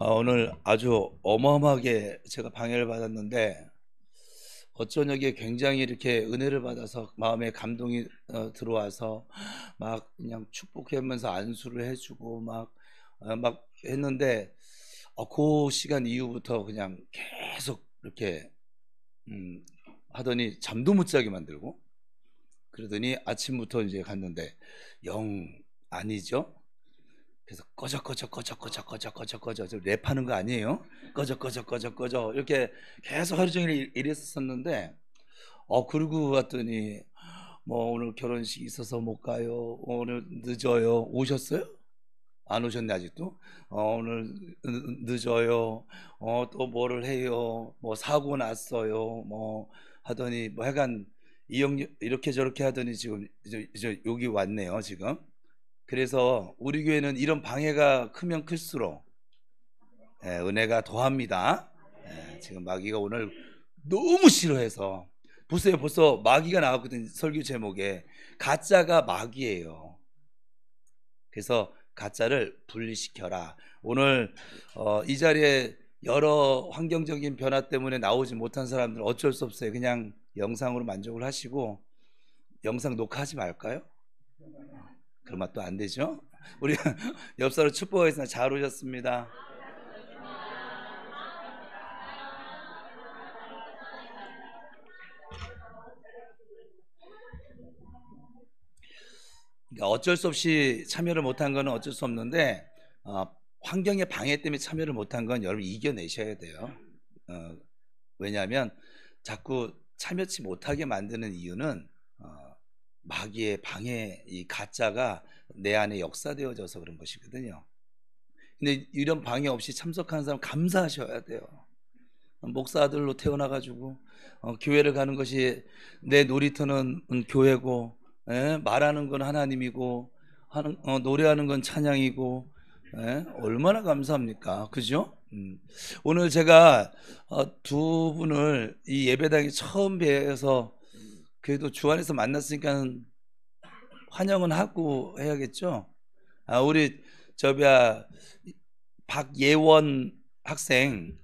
오늘 아주 어마어마하게 제가 방해를 받았는데 어쩌냐게 굉장히 이렇게 은혜를 받아서 마음에 감동이 들어와서 막 그냥 축복하면서 안수를 해주고 막 했는데 그 시간 이후부터 그냥 계속 이렇게 음, 하더니 잠도 못 자게 만들고 그러더니 아침부터 이제 갔는데 영 아니죠? 그래서 꺼져 저 랩하는 거 아니에요? 꺼져 이렇게 계속 하루 종일 이랬었는데 그러고 왔더니 뭐 오늘 결혼식 있어서 못 가요. 오늘 늦어요. 오셨어요? 안 오셨네 아직도. 오늘 늦어요. 또 뭐를 해요. 뭐 사고 났어요. 뭐 하더니 뭐 하여간 이렇게 저렇게 하더니 지금 이제 여기 왔네요 지금. 그래서 우리 교회는 이런 방해가 크면 클수록 은혜가 더합니다. 지금 마귀가 오늘 너무 싫어해서 보세요. 벌써 마귀가 나왔거든. 설교 제목에 가짜가 마귀예요. 그래서 가짜를 분리시켜라. 오늘 이 자리에 여러 환경적인 변화 때문에 나오지 못한 사람들은 어쩔 수 없어요. 그냥 영상으로 만족을 하시고 영상 녹화하지 말까요? 그러면 또 안 되죠. 우리 옆사로 축복하겠습니다. 잘 오셨습니다. 그러니까 어쩔 수 없이 참여를 못한 거는 어쩔 수 없는데 환경의 방해 때문에 참여를 못한 건 여러분 이겨내셔야 돼요. 왜냐하면 자꾸 참여치 못하게 만드는 이유는 마귀의 방해, 이 가짜가 내 안에 역사되어져서 그런 것이거든요. 근데 이런 방해 없이 참석하는 사람 감사하셔야 돼요. 목사 아들로 태어나가지고 교회를 가는 것이 내 놀이터는 교회고 말하는 건 하나님이고 노래하는 건 찬양이고 얼마나 감사합니까? 그죠? 오늘 제가 두 분을 이 예배당에 처음 뵈서 그래도 주 안에서 만났으니까 환영은 하고 해야겠죠? 우리 저야 박예원 학생,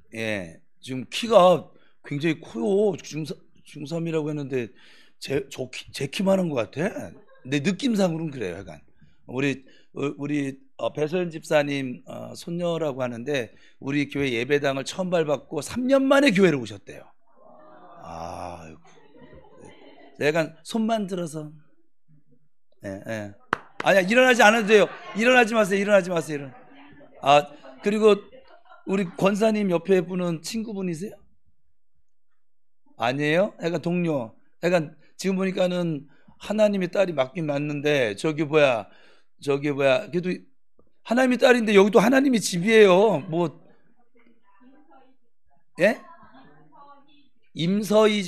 지금 키가 굉장히 커요. 중3이라고 했는데 제 키만 한 것 같아. 내 느낌상으로는 그래요. 약간 우리 배소연 집사님 손녀라고 하는데 우리 교회 예배당을 처음 밟았고 3년 만에 교회를 오셨대요. 아이고, 약간 손만 들어서. 아니야, 일어나지 않아도 돼요. 일어나지 마세요. 그리고 우리 권사님 옆에 분은 친구분이세요? 아니에요? 약간 동료. 약간 지금 보니까는 하나님의 딸이 맞긴 맞는데 저기 뭐야 그래도 하나님의 딸인데 여기도 하나님의 집이에요. 뭐 예? 김서희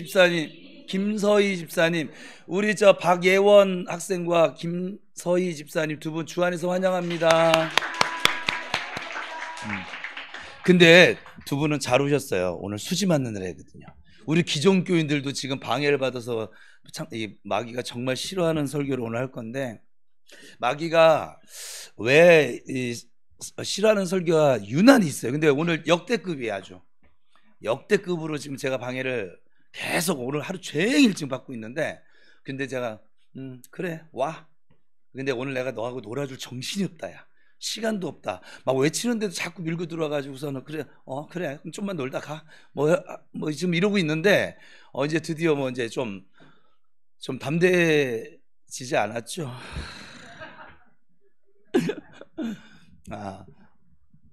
집사님, 우리 저 박예원 학생과 김서희 집사님 두 분 주 안에서 환영합니다. 근데 두 분은 잘 오셨어요. 오늘 수지 맞는 날이거든요. 우리 기존 교인들도 지금 방해를 받아서 이 마귀가 정말 싫어하는 설교를 오늘 할 건데 마귀가 왜 싫어하는 설교가 유난히 있어요. 근데 오늘 역대급이에요. 아주 역대급으로 지금 제가 방해를 계속 오늘 하루 종일 지금 받고 있는데 근데 제가 그래 와. 근데 오늘 내가 너하고 놀아줄 정신이 없다 야. 시간도 없다. 막 외치는데도 자꾸 밀고 들어와가지고서는 그래 그래 그럼 좀만 놀다 가. 뭐 지금 이러고 있는데 이제 드디어 뭐 이제 좀 담대해지지 않았죠.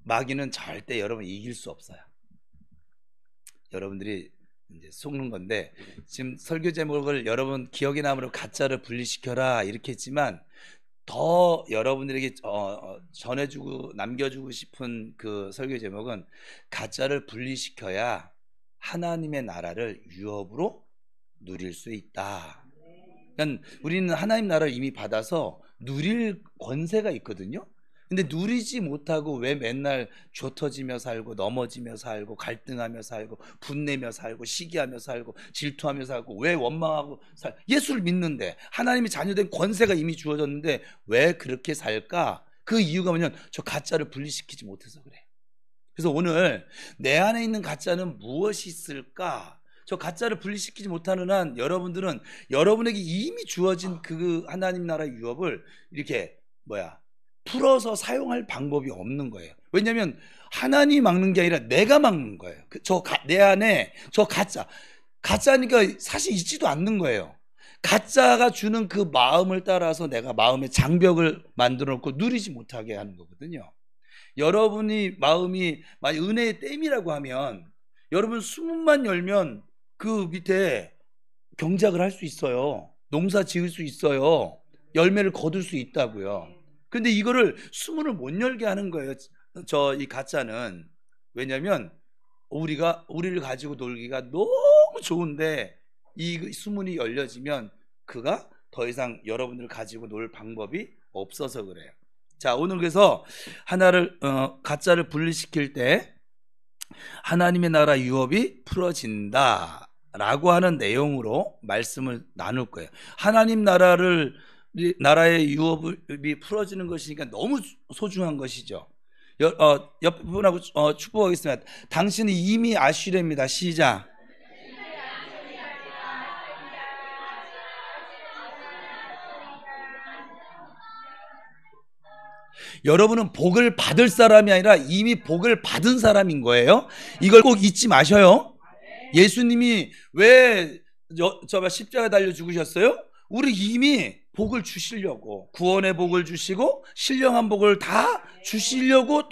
마귀는 절대 여러분 이길 수 없어요. 여러분들이 이제 속는 건데 지금 설교 제목을 여러분 기억에 남으로 가짜를 분리시켜라 이렇게 했지만 더 여러분들에게 전해주고 남겨주고 싶은 그 설교 제목은 가짜를 분리시켜야 하나님의 나라를 유업으로 누릴 수 있다. 그러니까 우리는 하나님 나라를 이미 받아서 누릴 권세가 있거든요. 근데 누리지 못하고 왜 맨날 쥐어터지며 살고 넘어지며 살고 갈등하며 살고 분내며 살고 시기하며 살고 질투하며 살고 왜 원망하고 예수를 믿는데 하나님이 자녀된 권세가 이미 주어졌는데 왜 그렇게 살까? 그 이유가 뭐냐면 저 가짜를 분리시키지 못해서 그래. 그래서 오늘 내 안에 있는 가짜는 무엇이 있을까? 저 가짜를 분리시키지 못하는 한 여러분들은 여러분에게 이미 주어진 그 하나님 나라의 유업을 이렇게 풀어서 사용할 방법이 없는 거예요. 왜냐하면 하나님이 막는 게 아니라 내가 막는 거예요. 내 안에 저 가짜니까 사실 있지도 않는 거예요. 가짜가 주는 그 마음을 따라서 내가 마음의 장벽을 만들어 놓고 누리지 못하게 하는 거거든요. 여러분이 마음이 만약 은혜의 댐이라고 하면 여러분 수문만 열면 그 밑에 경작을 할 수 있어요. 농사 지을 수 있어요. 열매를 거둘 수 있다고요. 근데 이거를 수문을 못 열게 하는 거예요. 이 가짜는. 왜냐면 우리를 가지고 놀기가 너무 좋은데 이 수문이 열려지면 그가 더 이상 여러분들을 가지고 놀 방법이 없어서 그래요. 자, 오늘 그래서 가짜를 분리시킬 때 하나님의 나라 유업이 풀어진다 라고 하는 내용으로 말씀을 나눌 거예요. 하나님 나라의 유업이 풀어지는 것이니까 너무 소중한 것이죠. 옆 분하고 축복하겠습니다. 당신은 이미 아시렵니다. 시작. 여러분은 복을 받을 사람이 아니라 이미 복을 받은 사람인 거예요. 이걸 꼭 잊지 마셔요. 예수님이 왜 십자가에 달려 죽으셨어요? 우리 이미 복을 주시려고, 구원의 복을 주시고 신령한 복을 다 주시려고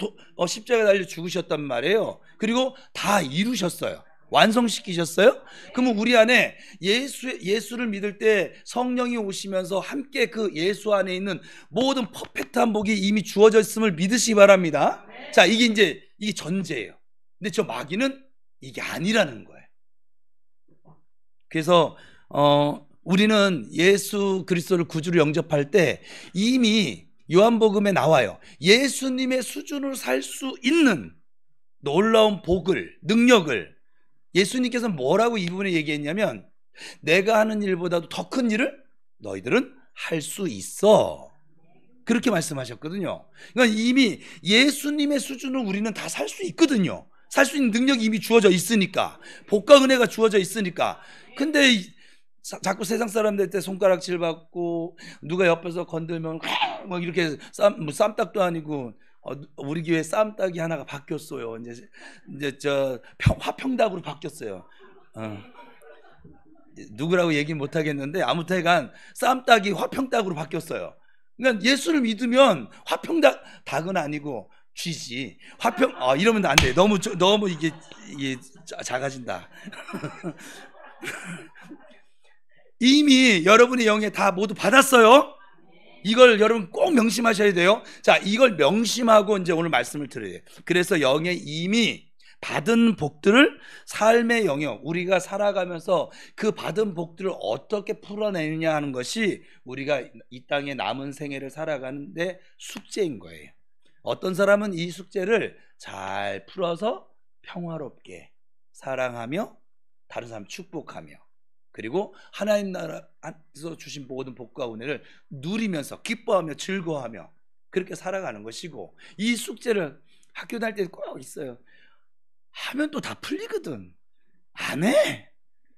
십자가에 달려 죽으셨단 말이에요. 그리고 다 이루셨어요. 완성시키셨어요? 그러면 우리 안에 예수를 믿을 때 성령이 오시면서 함께 그 예수 안에 있는 모든 퍼펙트한 복이 이미 주어져 있음을 믿으시기 바랍니다. 자, 이게 전제예요. 근데 저 마귀는 이게 아니라는 거예요. 그래서 우리는 예수 그리스도를 구주로 영접할 때 이미 요한복음에 나와요. 예수님의 수준으로 살 수 있는 놀라운 복을, 능력을 예수님께서 뭐라고 이 부분에 얘기했냐면 내가 하는 일보다도 더 큰 일을 너희들은 할 수 있어. 그렇게 말씀하셨거든요. 그러니까 이미 예수님의 수준으로 우리는 다 살 수 있거든요. 살 수 있는 능력이 이미 주어져 있으니까. 복과 은혜가 주어져 있으니까. 근데 자꾸 세상 사람들한테 손가락질 받고 누가 옆에서 건들면 막 이렇게 쌈딱도 아니고 우리 교회 쌈딱이 하나가 바뀌었어요. 이제 화평닭으로 바뀌었어요. 누구라고 얘기 못 하겠는데 아무튼간 쌈딱이 화평닭으로 바뀌었어요. 그러니까 예수를 믿으면 닭은 아니고 쥐지. 이러면 안 돼. 너무 이게 작아진다. 이미 여러분의 영에 다 모두 받았어요. 이걸 여러분 꼭 명심하셔야 돼요. 자, 이걸 명심하고 이제 오늘 말씀을 들어야 돼요. 그래서 영에 이미 받은 복들을 삶의 영역, 우리가 살아가면서 그 받은 복들을 어떻게 풀어내느냐 하는 것이 우리가 이 땅에 남은 생애를 살아가는데 숙제인 거예요. 어떤 사람은 이 숙제를 잘 풀어서 평화롭게 사랑하며 다른 사람 축복하며 그리고 하나님 나라에서 주신 모든 복과 은혜를 누리면서 기뻐하며 즐거워하며 그렇게 살아가는 것이고, 이 숙제를 학교 다닐 때 꼭 있어요. 하면 또 다 풀리거든. 안 해.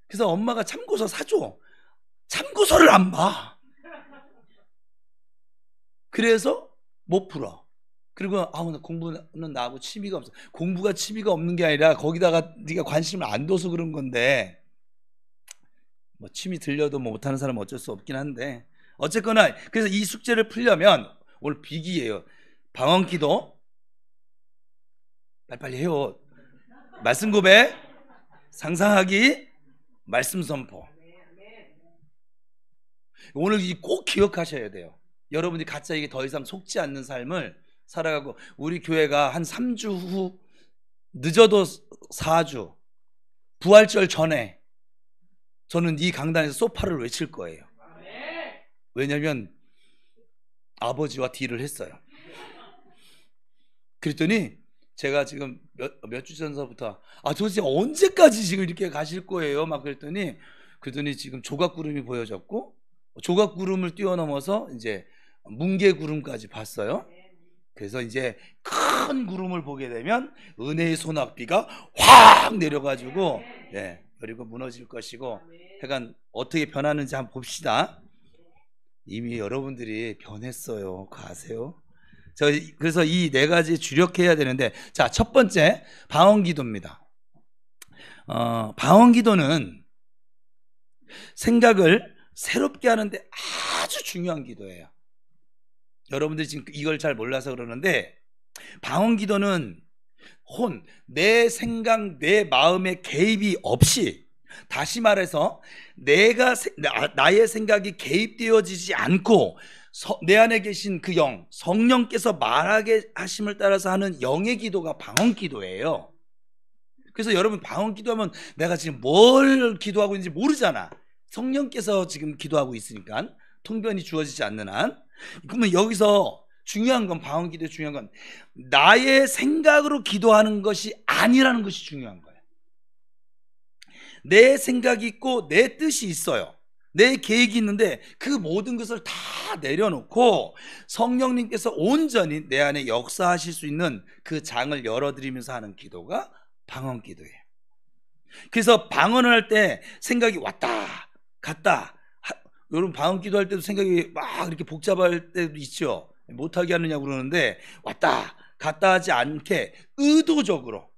그래서 엄마가 참고서 사줘. 참고서를 안 봐. 그래서 못 풀어. 그리고 나 공부는 나하고 취미가 없어. 공부가 취미가 없는 게 아니라 거기다가 네가 관심을 안 둬서 그런 건데, 취미 들려도 못하는 사람은 어쩔 수 없긴 한데, 어쨌거나 그래서 이 숙제를 풀려면 오늘 비기예요. 방언기도 빨리빨리 해요. 말씀 고백, 상상하기, 말씀 선포. 오늘 꼭 기억하셔야 돼요. 여러분이 가짜에게 더 이상 속지 않는 삶을 살아가고, 우리 교회가 한 3주 후, 늦어도 4주, 부활절 전에 저는 이 강단에서 소파를 외칠 거예요. 왜냐하면 아버지와 딜을 했어요. 그랬더니 제가 지금 몇 주 전서부터 도대체 언제까지 지금 이렇게 가실 거예요? 막 그랬더니 지금 조각구름이 보여졌고, 조각구름을 뛰어넘어서 이제 뭉게구름까지 봤어요. 그래서 이제 큰 구름을 보게 되면 은혜의 소낙비가 확 내려가지고 그리고 무너질 것이고, 하여간 어떻게 변하는지 한번 봅시다. 이미 여러분들이 변했어요. 그거 아세요? 그래서 이 네 가지 주력해야 되는데, 자, 첫 번째 방언기도입니다. 방언기도는 생각을 새롭게 하는데 아주 중요한 기도예요. 여러분들이 지금 이걸 잘 몰라서 그러는데, 방언기도는 내 생각, 내 마음에 개입이 없이, 다시 말해서 나의 생각이 개입되어지지 않고 내 안에 계신 그 영, 성령께서 말하게 하심을 따라서 하는 영의 기도가 방언기도예요. 그래서 여러분, 방언기도하면 내가 지금 뭘 기도하고 있는지 모르잖아. 성령께서 지금 기도하고 있으니까, 통변이 주어지지 않는 한. 그러면 여기서 중요한 건, 방언기도의 중요한 건 나의 생각으로 기도하는 것이 아니라는 것이 중요한 거예요. 내 생각이 있고 내 뜻이 있어요. 내 계획이 있는데 그 모든 것을 다 내려놓고 성령님께서 온전히 내 안에 역사하실 수 있는 그 장을 열어드리면서 하는 기도가 방언기도예요. 그래서 방언을 할 때 생각이 왔다 갔다, 여러분 방언기도 할 때도 생각이 막 이렇게 복잡할 때도 있죠. 못하게 하느냐고 그러는데, 왔다 갔다 하지 않게 의도적으로,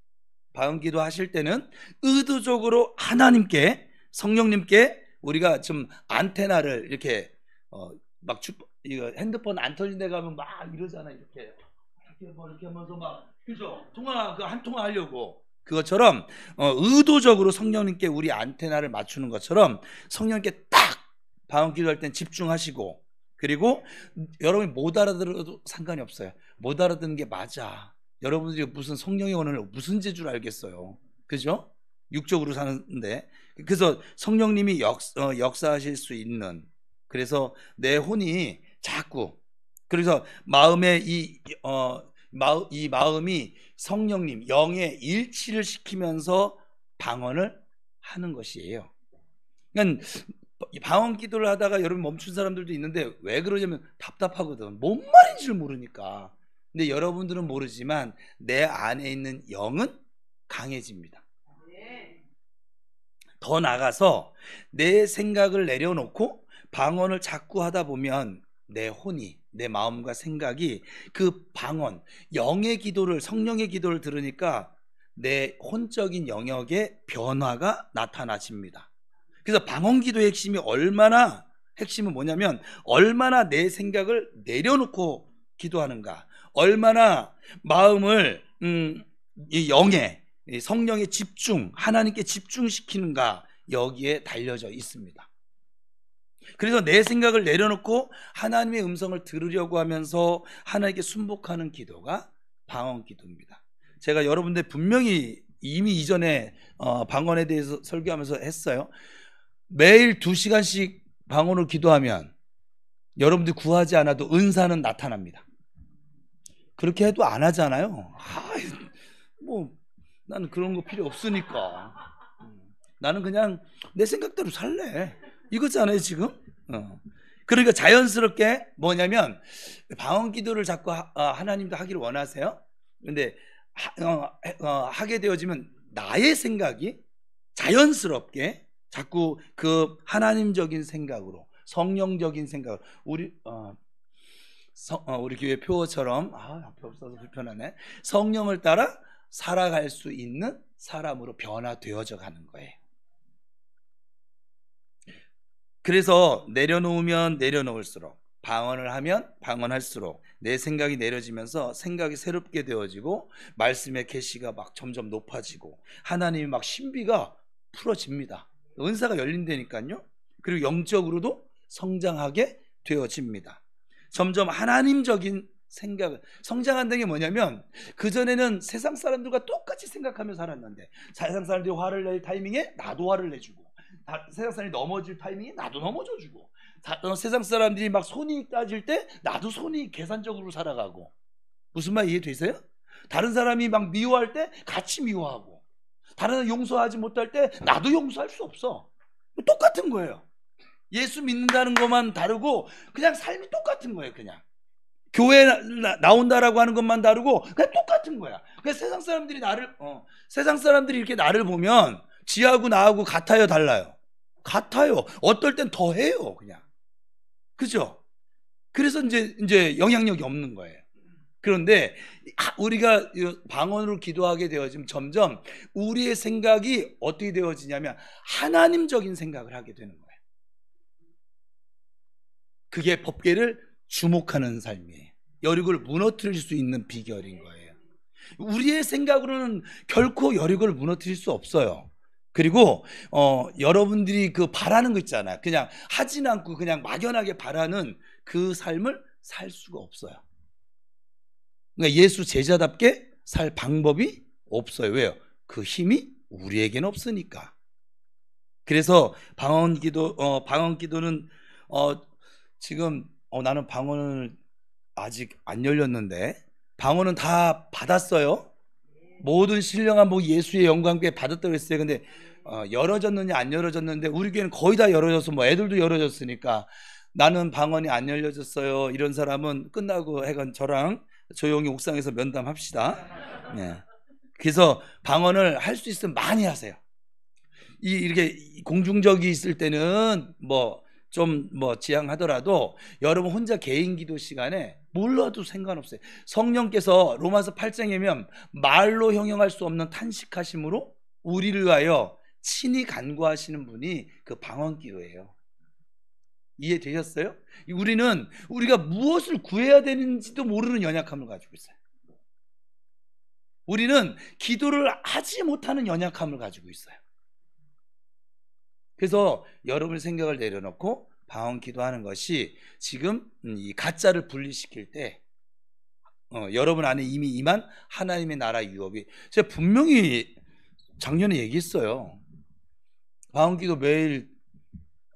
방언기도 하실 때는 의도적으로 하나님께, 성령님께 우리가 좀 안테나를 이렇게 막 이거 핸드폰 안 터진 데 가면 막 이러잖아요. 이렇게 하면서 막, 그죠? 통화 한 통화 하려고, 그것처럼 의도적으로 성령님께 우리 안테나를 맞추는 것처럼 성령님께 딱 방언기도 할 땐 집중하시고, 그리고 여러분이 못 알아들어도 상관이 없어요. 못 알아듣는 게 맞아. 여러분들이 무슨 성령의 언어를 무슨 재주를 알겠어요. 그죠? 육적으로 사는데. 그래서 성령님이 역사하실 수 있는, 그래서 내 혼이 자꾸, 그래서 마음의 이 마음이 성령님 영의 일치를 시키면서 방언을 하는 것이에요. 그러니까 방언 기도를 하다가 여러분 멈춘 사람들도 있는데, 왜 그러냐면 답답하거든. 뭔 말인지를 모르니까. 근데 여러분들은 모르지만 내 안에 있는 영은 강해집니다. 더 나가서 내 생각을 내려놓고 방언을 자꾸 하다 보면 내 혼이, 내 마음과 생각이 그 방언, 영의 기도를, 성령의 기도를 들으니까 내 혼적인 영역에 변화가 나타나집니다. 그래서 방언 기도의 핵심은 뭐냐면, 얼마나 내 생각을 내려놓고 기도하는가, 얼마나 마음을 이 영에, 성령의 집중, 하나님께 집중시키는가, 여기에 달려져 있습니다. 그래서 내 생각을 내려놓고 하나님의 음성을 들으려고 하면서 하나님께 순복하는 기도가 방언 기도입니다. 제가 여러분들 분명히 이미 이전에 방언에 대해서 설교하면서 했어요. 매일 2시간씩 방언으로 기도하면 여러분들 구하지 않아도 은사는 나타납니다. 그렇게 해도 안 하잖아요. 뭐 나는 그런 거 필요 없으니까. 나는 그냥 내 생각대로 살래. 이거잖아요 지금. 그러니까 자연스럽게 뭐냐면, 방언 기도를 자꾸 하나님도 하기를 원하세요. 근데 하게 되어지면 나의 생각이 자연스럽게 자꾸 그 하나님적인 생각으로, 성령적인 생각으로, 우리 교회 표어처럼, 앞에 없어서 불편하네, 성령을 따라 살아갈 수 있는 사람으로 변화되어져 가는 거예요. 그래서 내려놓으면 내려놓을수록, 방언을 하면 방언할수록 내 생각이 내려지면서 생각이 새롭게 되어지고, 말씀의 계시가 막 점점 높아지고, 하나님이 막 신비가 풀어집니다. 은사가 열린다니까요. 그리고 영적으로도 성장하게 되어집니다. 점점 하나님적인 생각을, 성장한다는 게 뭐냐면, 그전에는 세상 사람들과 똑같이 생각하며 살았는데, 세상 사람들이 화를 낼 타이밍에 나도 화를 내주고, 세상 사람이 넘어질 타이밍에 나도 넘어져주고, 세상 사람들이 막 손이 따질 때 나도 손이 계산적으로 살아가고. 무슨 말 이해되세요? 다른 사람이 막 미워할 때 같이 미워하고, 다른 사람 용서하지 못할 때 나도 용서할 수 없어. 똑같은 거예요. 예수 믿는다는 것만 다르고 그냥 삶이 똑같은 거예요. 그냥 교회 나온다라고 하는 것만 다르고 그냥 똑같은 거야. 그러니까 세상 사람들이 이렇게 나를 보면 지하고 나하고 같아요, 달라요? 같아요. 어떨 땐 더 해요, 그냥. 그죠? 그래서 이제 영향력이 없는 거예요. 그런데 우리가 방언으로 기도하게 되어지면 점점 우리의 생각이 어떻게 되어지냐면 하나님적인 생각을 하게 되는 거예요. 그게 법궤를 주목하는 삶이에요. 여리고를 무너뜨릴 수 있는 비결인 거예요. 우리의 생각으로는 결코 여리고를 무너뜨릴 수 없어요. 그리고 여러분들이 그 바라는 거 있잖아요. 그냥 하진 않고 그냥 막연하게 바라는 그 삶을 살 수가 없어요. 그러니까 예수 제자답게 살 방법이 없어요. 왜요? 그 힘이 우리에게는 없으니까. 그래서 방언기도는 지금 나는 방언을 아직 안 열렸는데 방언은 다 받았어요. 모든 신령한 예수의 영광께 받았다고 했어요. 근데 열어졌느냐 안 열어졌는데 우리 교회는 거의 다 열어졌어. 애들도 열어졌으니까 나는 방언이 안 열려졌어요. 이런 사람은 끝나고 해간 저랑 조용히 옥상에서 면담합시다. 네. 그래서 방언을 할 수 있으면 많이 하세요. 이렇게 공중적이 있을 때는 좀 지양하더라도 여러분 혼자 개인 기도 시간에 몰라도 상관없어요. 성령께서 로마서 8장이면 말로 형용할 수 없는 탄식하심으로 우리를 위하여 친히 간구하시는 분이 그 방언 기도예요. 이해되셨어요? 우리가 무엇을 구해야 되는지도 모르는 연약함을 가지고 있어요. 우리는 기도를 하지 못하는 연약함을 가지고 있어요. 그래서 여러분의 생각을 내려놓고 방언 기도하는 것이 지금 이 가짜를 분리시킬 때 여러분 안에 이미 임한 하나님의 나라 유업이, 제가 분명히 작년에 얘기했어요. 방언 기도 매일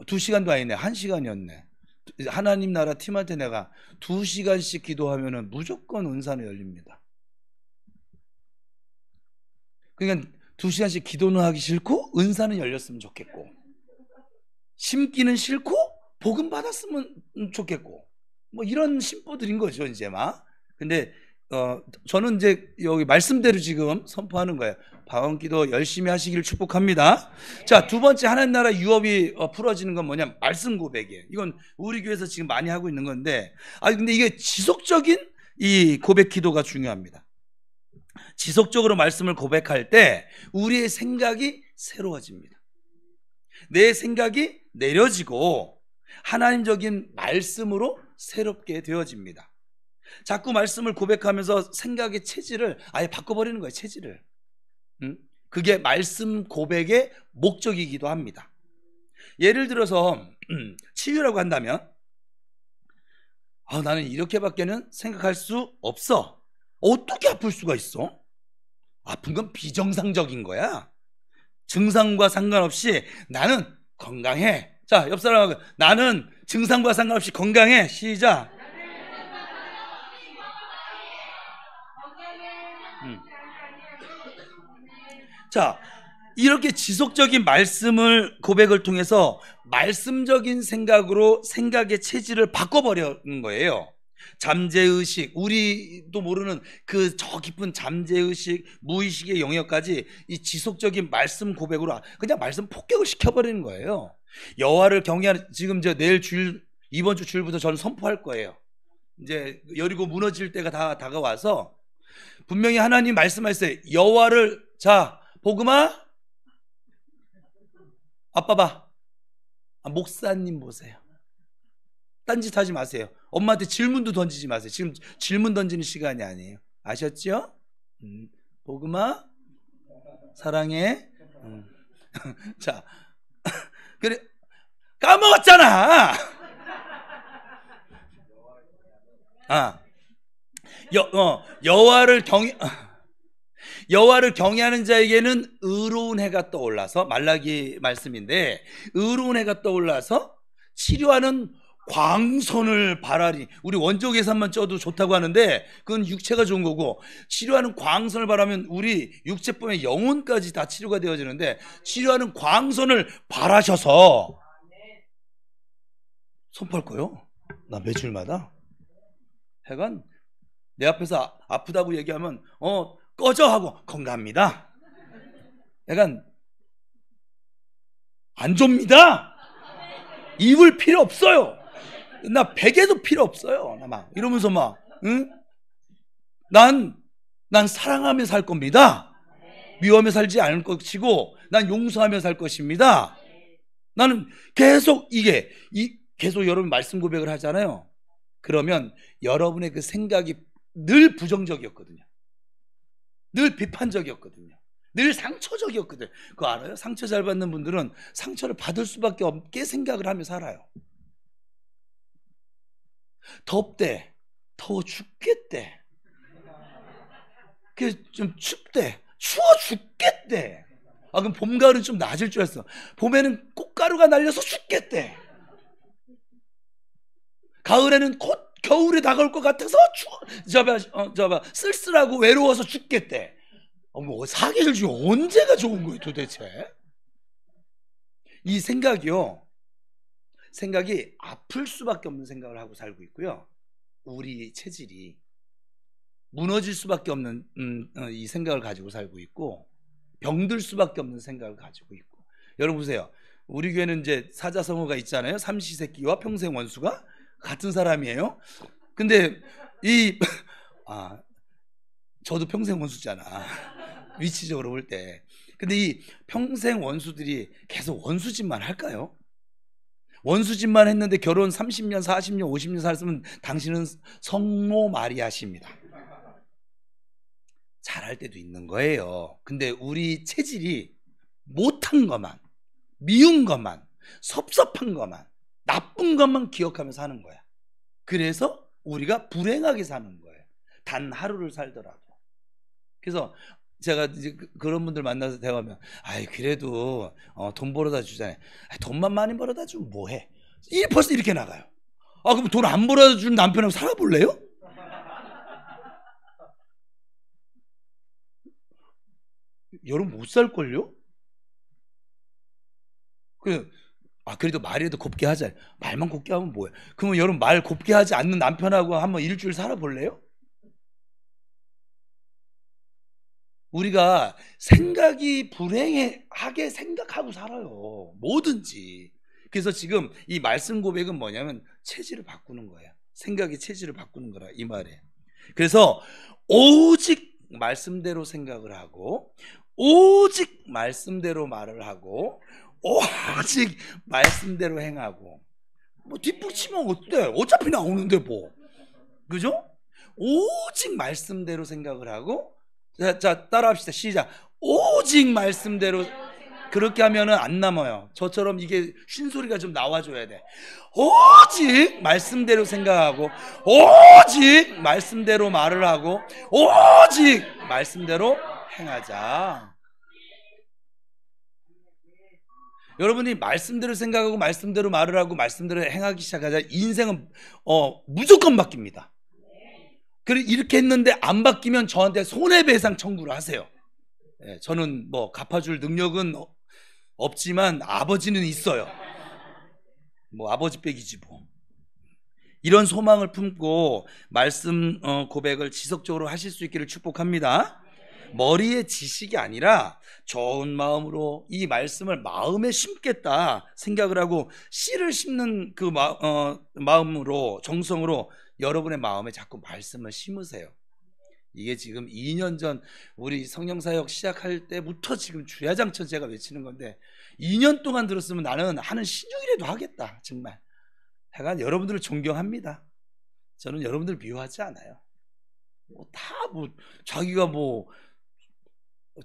2시간도 아니네, 1시간이었네. 하나님 나라 팀한테 내가 2시간씩 기도하면은 무조건 은사는 열립니다. 그러니까 2시간씩 기도는 하기 싫고 은사는 열렸으면 좋겠고, 심기는 싫고 복음 받았으면 좋겠고, 이런 심보들인 거죠 이제 막. 근데 저는 이제 여기 말씀대로 지금 선포하는 거예요. 방언기도 열심히 하시기를 축복합니다. 자, 두 번째 하나님 나라 유업이 풀어지는 건 뭐냐면 말씀 고백이에요. 이건 우리 교회에서 지금 많이 하고 있는 건데, 근데 이게 지속적인 이 고백 기도가 중요합니다. 지속적으로 말씀을 고백할 때 우리의 생각이 새로워집니다. 내 생각이 내려지고 하나님적인 말씀으로 새롭게 되어집니다. 자꾸 말씀을 고백하면서 생각의 체질을 아예 바꿔버리는 거예요. 체질을. 그게 말씀 고백의 목적이기도 합니다. 예를 들어서 치유라고 한다면 나는 이렇게밖에는 생각할 수 없어. 어떻게 아플 수가 있어? 아픈 건 비정상적인 거야. 증상과 상관없이 나는 건강해. 자, 옆 사람하고 나는 증상과 상관없이 건강해. 시작. 자, 이렇게 지속적인 말씀을 고백을 통해서 말씀적인 생각으로 생각의 체질을 바꿔버리는 거예요. 잠재의식, 우리도 모르는 그 저 깊은 잠재의식, 무의식의 영역까지 이 지속적인 말씀 고백으로 그냥 말씀 폭격을 시켜버리는 거예요. 여호와를 경외하는, 지금 이번 주 주일부터 저는 선포할 거예요. 이제 여리고 무너질 때가 다 다가와서 분명히 하나님 말씀하셨어요. 여호와를, 자, 복음아, 아빠 봐, 목사님 보세요. 딴짓 하지 마세요. 엄마한테 질문도 던지지 마세요. 지금 질문 던지는 시간이 아니에요. 아셨죠? 복음아, 사랑해. 자, 그래, 까먹었잖아. 여호와를 경외하는 자에게는 의로운 해가 떠올라서, 말라기 말씀인데, 의로운 해가 떠올라서 치료하는 광선을 바라리. 우리 원조 계산만 쪄도 좋다고 하는데 그건 육체가 좋은 거고, 치료하는 광선을 바라면 우리 육체뿐만 영혼까지 다 치료가 되어지는데, 치료하는 광선을 바라셔서 선포할 거요. 나 매주일마다 하여간 내 앞에서 아프다고 얘기하면 꺼져 하고 건강합니다. 약간 안 줍니다. 입을 필요 없어요. 나 베개도 필요 없어요. 나 막 이러면서 막 응? 난 사랑하며 살 겁니다. 미워하며 살지 않을 것이고 난 용서하며 살 것입니다. 나는 계속 계속 여러분 말씀 고백을 하잖아요. 그러면 여러분의 그 생각이 늘 부정적이었거든요. 늘 비판적이었거든요. 늘 상처적이었거든요. 그거 알아요? 상처 잘 받는 분들은 상처를 받을 수밖에 없게 생각을 하며 살아요. 덥대, 더워 죽겠대. 좀 춥대, 추워 죽겠대. 그럼 봄, 가을은 좀 나아질 줄 알았어. 봄에는 꽃가루가 날려서 죽겠대. 가을에는 곧 겨울이 다가올 것 같아서 쓸쓸하고 외로워서 죽겠대. 뭐 사계절 중에 언제가 좋은 거예요 도대체? 이 생각이 아플 수밖에 없는 생각을 하고 살고 있고요. 우리 체질이 무너질 수밖에 없는 이 생각을 가지고 살고 있고, 병들 수밖에 없는 생각을 가지고 있고. 여러분 보세요. 우리 교회는 이제 사자성어가 있잖아요. 삼시세끼와 평생 원수가 같은 사람이에요. 근데 저도 평생 원수잖아. 위치적으로 볼 때. 근데 이 평생 원수들이 계속 원수짓만 할까요? 원수짓만 했는데 결혼 30년, 40년, 50년 살았으면 당신은 성모 마리아십니다. 잘할 때도 있는 거예요. 근데 우리 체질이 못한 것만, 미운 것만, 섭섭한 것만, 나쁜 것만 기억하면서 사는 거야. 그래서 우리가 불행하게 사는 거예요. 단 하루를 살더라도. 그래서 제가 이제 그런 분들 만나서 대화하면, 그래도 돈 벌어다 주잖아요. 돈만 많이 벌어다 주면 뭐해? 벌써 이렇게 나가요. 그럼 돈 안 벌어다 준 남편하고 살아볼래요? 여러분 못 살걸요? 그래도 말이라도 곱게 하자. 말만 곱게 하면 뭐예요? 그러면 여러분 말 곱게 하지 않는 남편하고 한번 일주일 살아볼래요? 우리가 생각이 불행하게 생각하고 살아요. 뭐든지. 그래서 지금 이 말씀 고백은 뭐냐면 체질을 바꾸는 거예요. 생각의 체질을 바꾸는 거라 이 말이에요. 그래서 오직 말씀대로 생각을 하고, 오직 말씀대로 말을 하고, 오직 말씀대로 행하고. 뭐 뒷북치면 어때? 어차피 나오는데 뭐. 그죠? 오직 말씀대로 생각을 하고. 자, 따라합시다. 시작. 오직 말씀대로. 그렇게 하면은 안 남아요. 저처럼 이게 쉰소리가 좀 나와줘야 돼. 오직 말씀대로 생각하고, 오직 말씀대로 말을 하고, 오직 말씀대로 행하자. 여러분이 말씀대로 생각하고 말씀대로 말을 하고 말씀대로 행하기 시작하자 인생은 무조건 바뀝니다. 그리고 이렇게 했는데 안 바뀌면 저한테 손해배상 청구를 하세요. 저는 뭐 갚아줄 능력은 없지만 아버지는 있어요. 뭐 아버지 빼기지 뭐. 이런 소망을 품고 말씀 고백을 지속적으로 하실 수 있기를 축복합니다. 머리의 지식이 아니라 좋은 마음으로 이 말씀을 마음에 심겠다 생각을 하고 씨를 심는 그 마음으로, 정성으로 여러분의 마음에 자꾸 말씀을 심으세요. 이게 지금 2년 전 우리 성령사역 시작할 때부터 지금 주야장천 제가 외치는 건데, 2년 동안 들었으면 나는 하는 신용이라도 하겠다. 정말 하여간 여러분들을 존경합니다. 저는 여러분들 미워하지 않아요. 자기가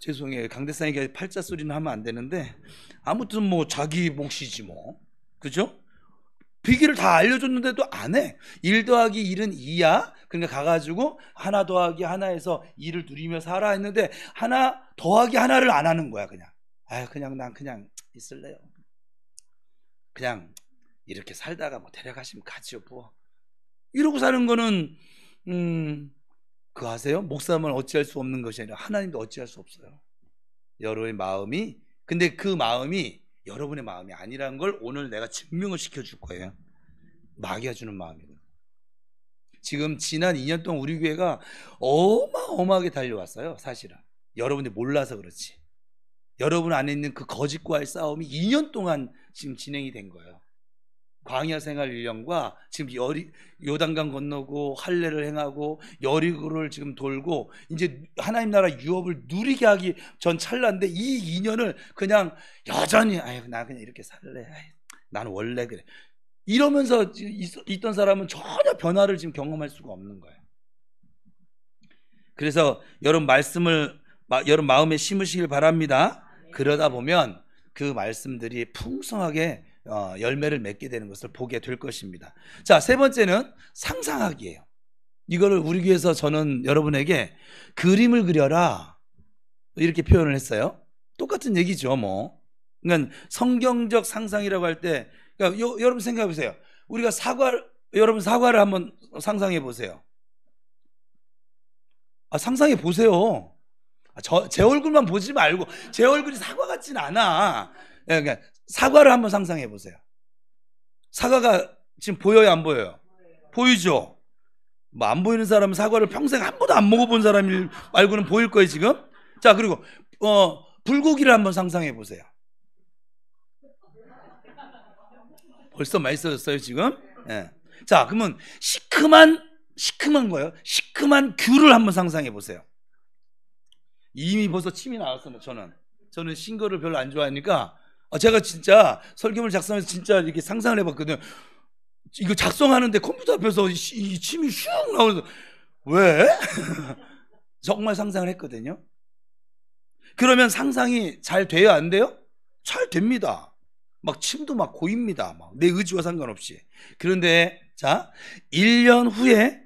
죄송해요. 강대상에게 팔자 소리는 하면 안 되는데, 아무튼 자기 몫이지 뭐. 그죠? 비기를 다 알려줬는데도 안 해. 1 더하기 1은 2야. 그러니까 가가지고 하나 더하기 하나에서 2를 누리며 살아 했는데, 하나 더하기 하나를 안 하는 거야. 난 그냥 있을래요. 그냥 이렇게 살다가 데려가시면 가지요 뭐. 이러고 사는 거는 그거 아세요? 목사만 어찌할 수 없는 것이 아니라 하나님도 어찌할 수 없어요. 여러분의 마음이, 근데 그 마음이 여러분의 마음이 아니라는 걸 오늘 내가 증명을 시켜줄 거예요. 마귀가 주는 마음이거든요. 지금 지난 2년 동안 우리 교회가 어마어마하게 달려왔어요. 사실은 여러분들이 몰라서 그렇지. 여러분 안에 있는 그 거짓과의 싸움이 2년 동안 지금 진행이 된 거예요. 광야 생활 1년과 지금 요단강 건너고 할례를 행하고 여리고를 지금 돌고 이제 하나님 나라 유업을 누리게 하기 전 찰나인데, 이 2년을 그냥 여전히 나 그냥 이렇게 살래, 나는 원래 그래, 이러면서 있던 사람은 전혀 변화를 지금 경험할 수가 없는 거예요. 그래서 여러분 말씀을 여러분 마음에 심으시길 바랍니다. 그러다 보면 그 말씀들이 풍성하게 열매를 맺게 되는 것을 보게 될 것입니다. 자, 세 번째는 상상하기예요. 이거를 우리 교회에서 저는 여러분에게 그림을 그려라 이렇게 표현을 했어요. 똑같은 얘기죠, 뭐. 그러니까 성경적 상상이라고 할 때, 그러니까 여러분 생각해 보세요. 우리가 여러분 사과를 한번 상상해 보세요. 상상해 보세요. 제 얼굴만 보지 말고, 제 얼굴이 사과 같진 않아. 그러니까 사과를 한번 상상해 보세요. 사과가 지금 보여요, 안 보여요? 보이죠? 뭐 안 보이는 사람은 사과를 평생 한 번도 안 먹어본 사람 말고는 보일 거예요, 지금. 자, 그리고 불고기를 한번 상상해 보세요. 벌써 맛있어졌어요, 지금? 네. 자, 그러면 시큼한 거예요. 시큼한 귤을 한번 상상해 보세요. 이미 벌써 침이 나왔어요. 저는 신 거를 별로 안 좋아하니까. 제가 진짜 설교를 작성해서 진짜 이렇게 상상을 해봤거든요. 이거 작성하는데 컴퓨터 앞에서 이 침이 슉 나오면서, 왜? 정말 상상을 했거든요. 그러면 상상이 잘 돼요, 안 돼요? 잘 됩니다. 막 침도 막 고입니다. 막 내 의지와 상관없이. 그런데 자, 1년 후에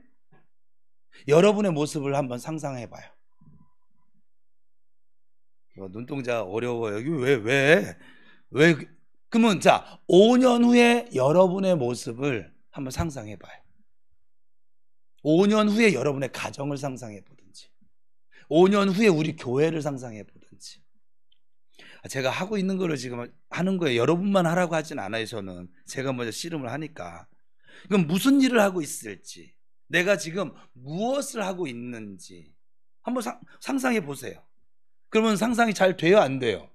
여러분의 모습을 한번 상상해 봐요. 눈동자 어려워요. 이거 왜? 그러면 자, 5년 후에 여러분의 모습을 한번 상상해 봐요. 5년 후에 여러분의 가정을 상상해 보든지, 5년 후에 우리 교회를 상상해 보든지. 제가 하고 있는 거를 지금 하는 거예요. 여러분만 하라고 하진 않아요. 저는 제가 먼저 씨름을 하니까. 그럼 무슨 일을 하고 있을지, 내가 지금 무엇을 하고 있는지 한번 상상해 보세요. 그러면 상상이 잘 돼요, 안 돼요?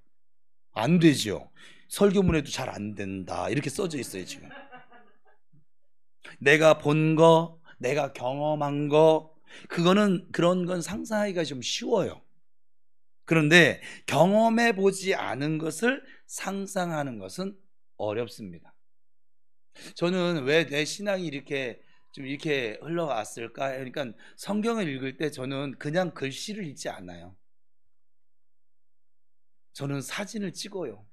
안 되죠. 설교문에도 잘 안 된다 이렇게 써져 있어요, 지금. 내가 본 거, 내가 경험한 거, 그런 건 상상하기가 좀 쉬워요. 그런데 경험해 보지 않은 것을 상상하는 것은 어렵습니다. 저는 왜 내 신앙이 이렇게 흘러왔을까? 그러니까 성경을 읽을 때 저는 그냥 글씨를 읽지 않아요. 저는 사진을 찍어요.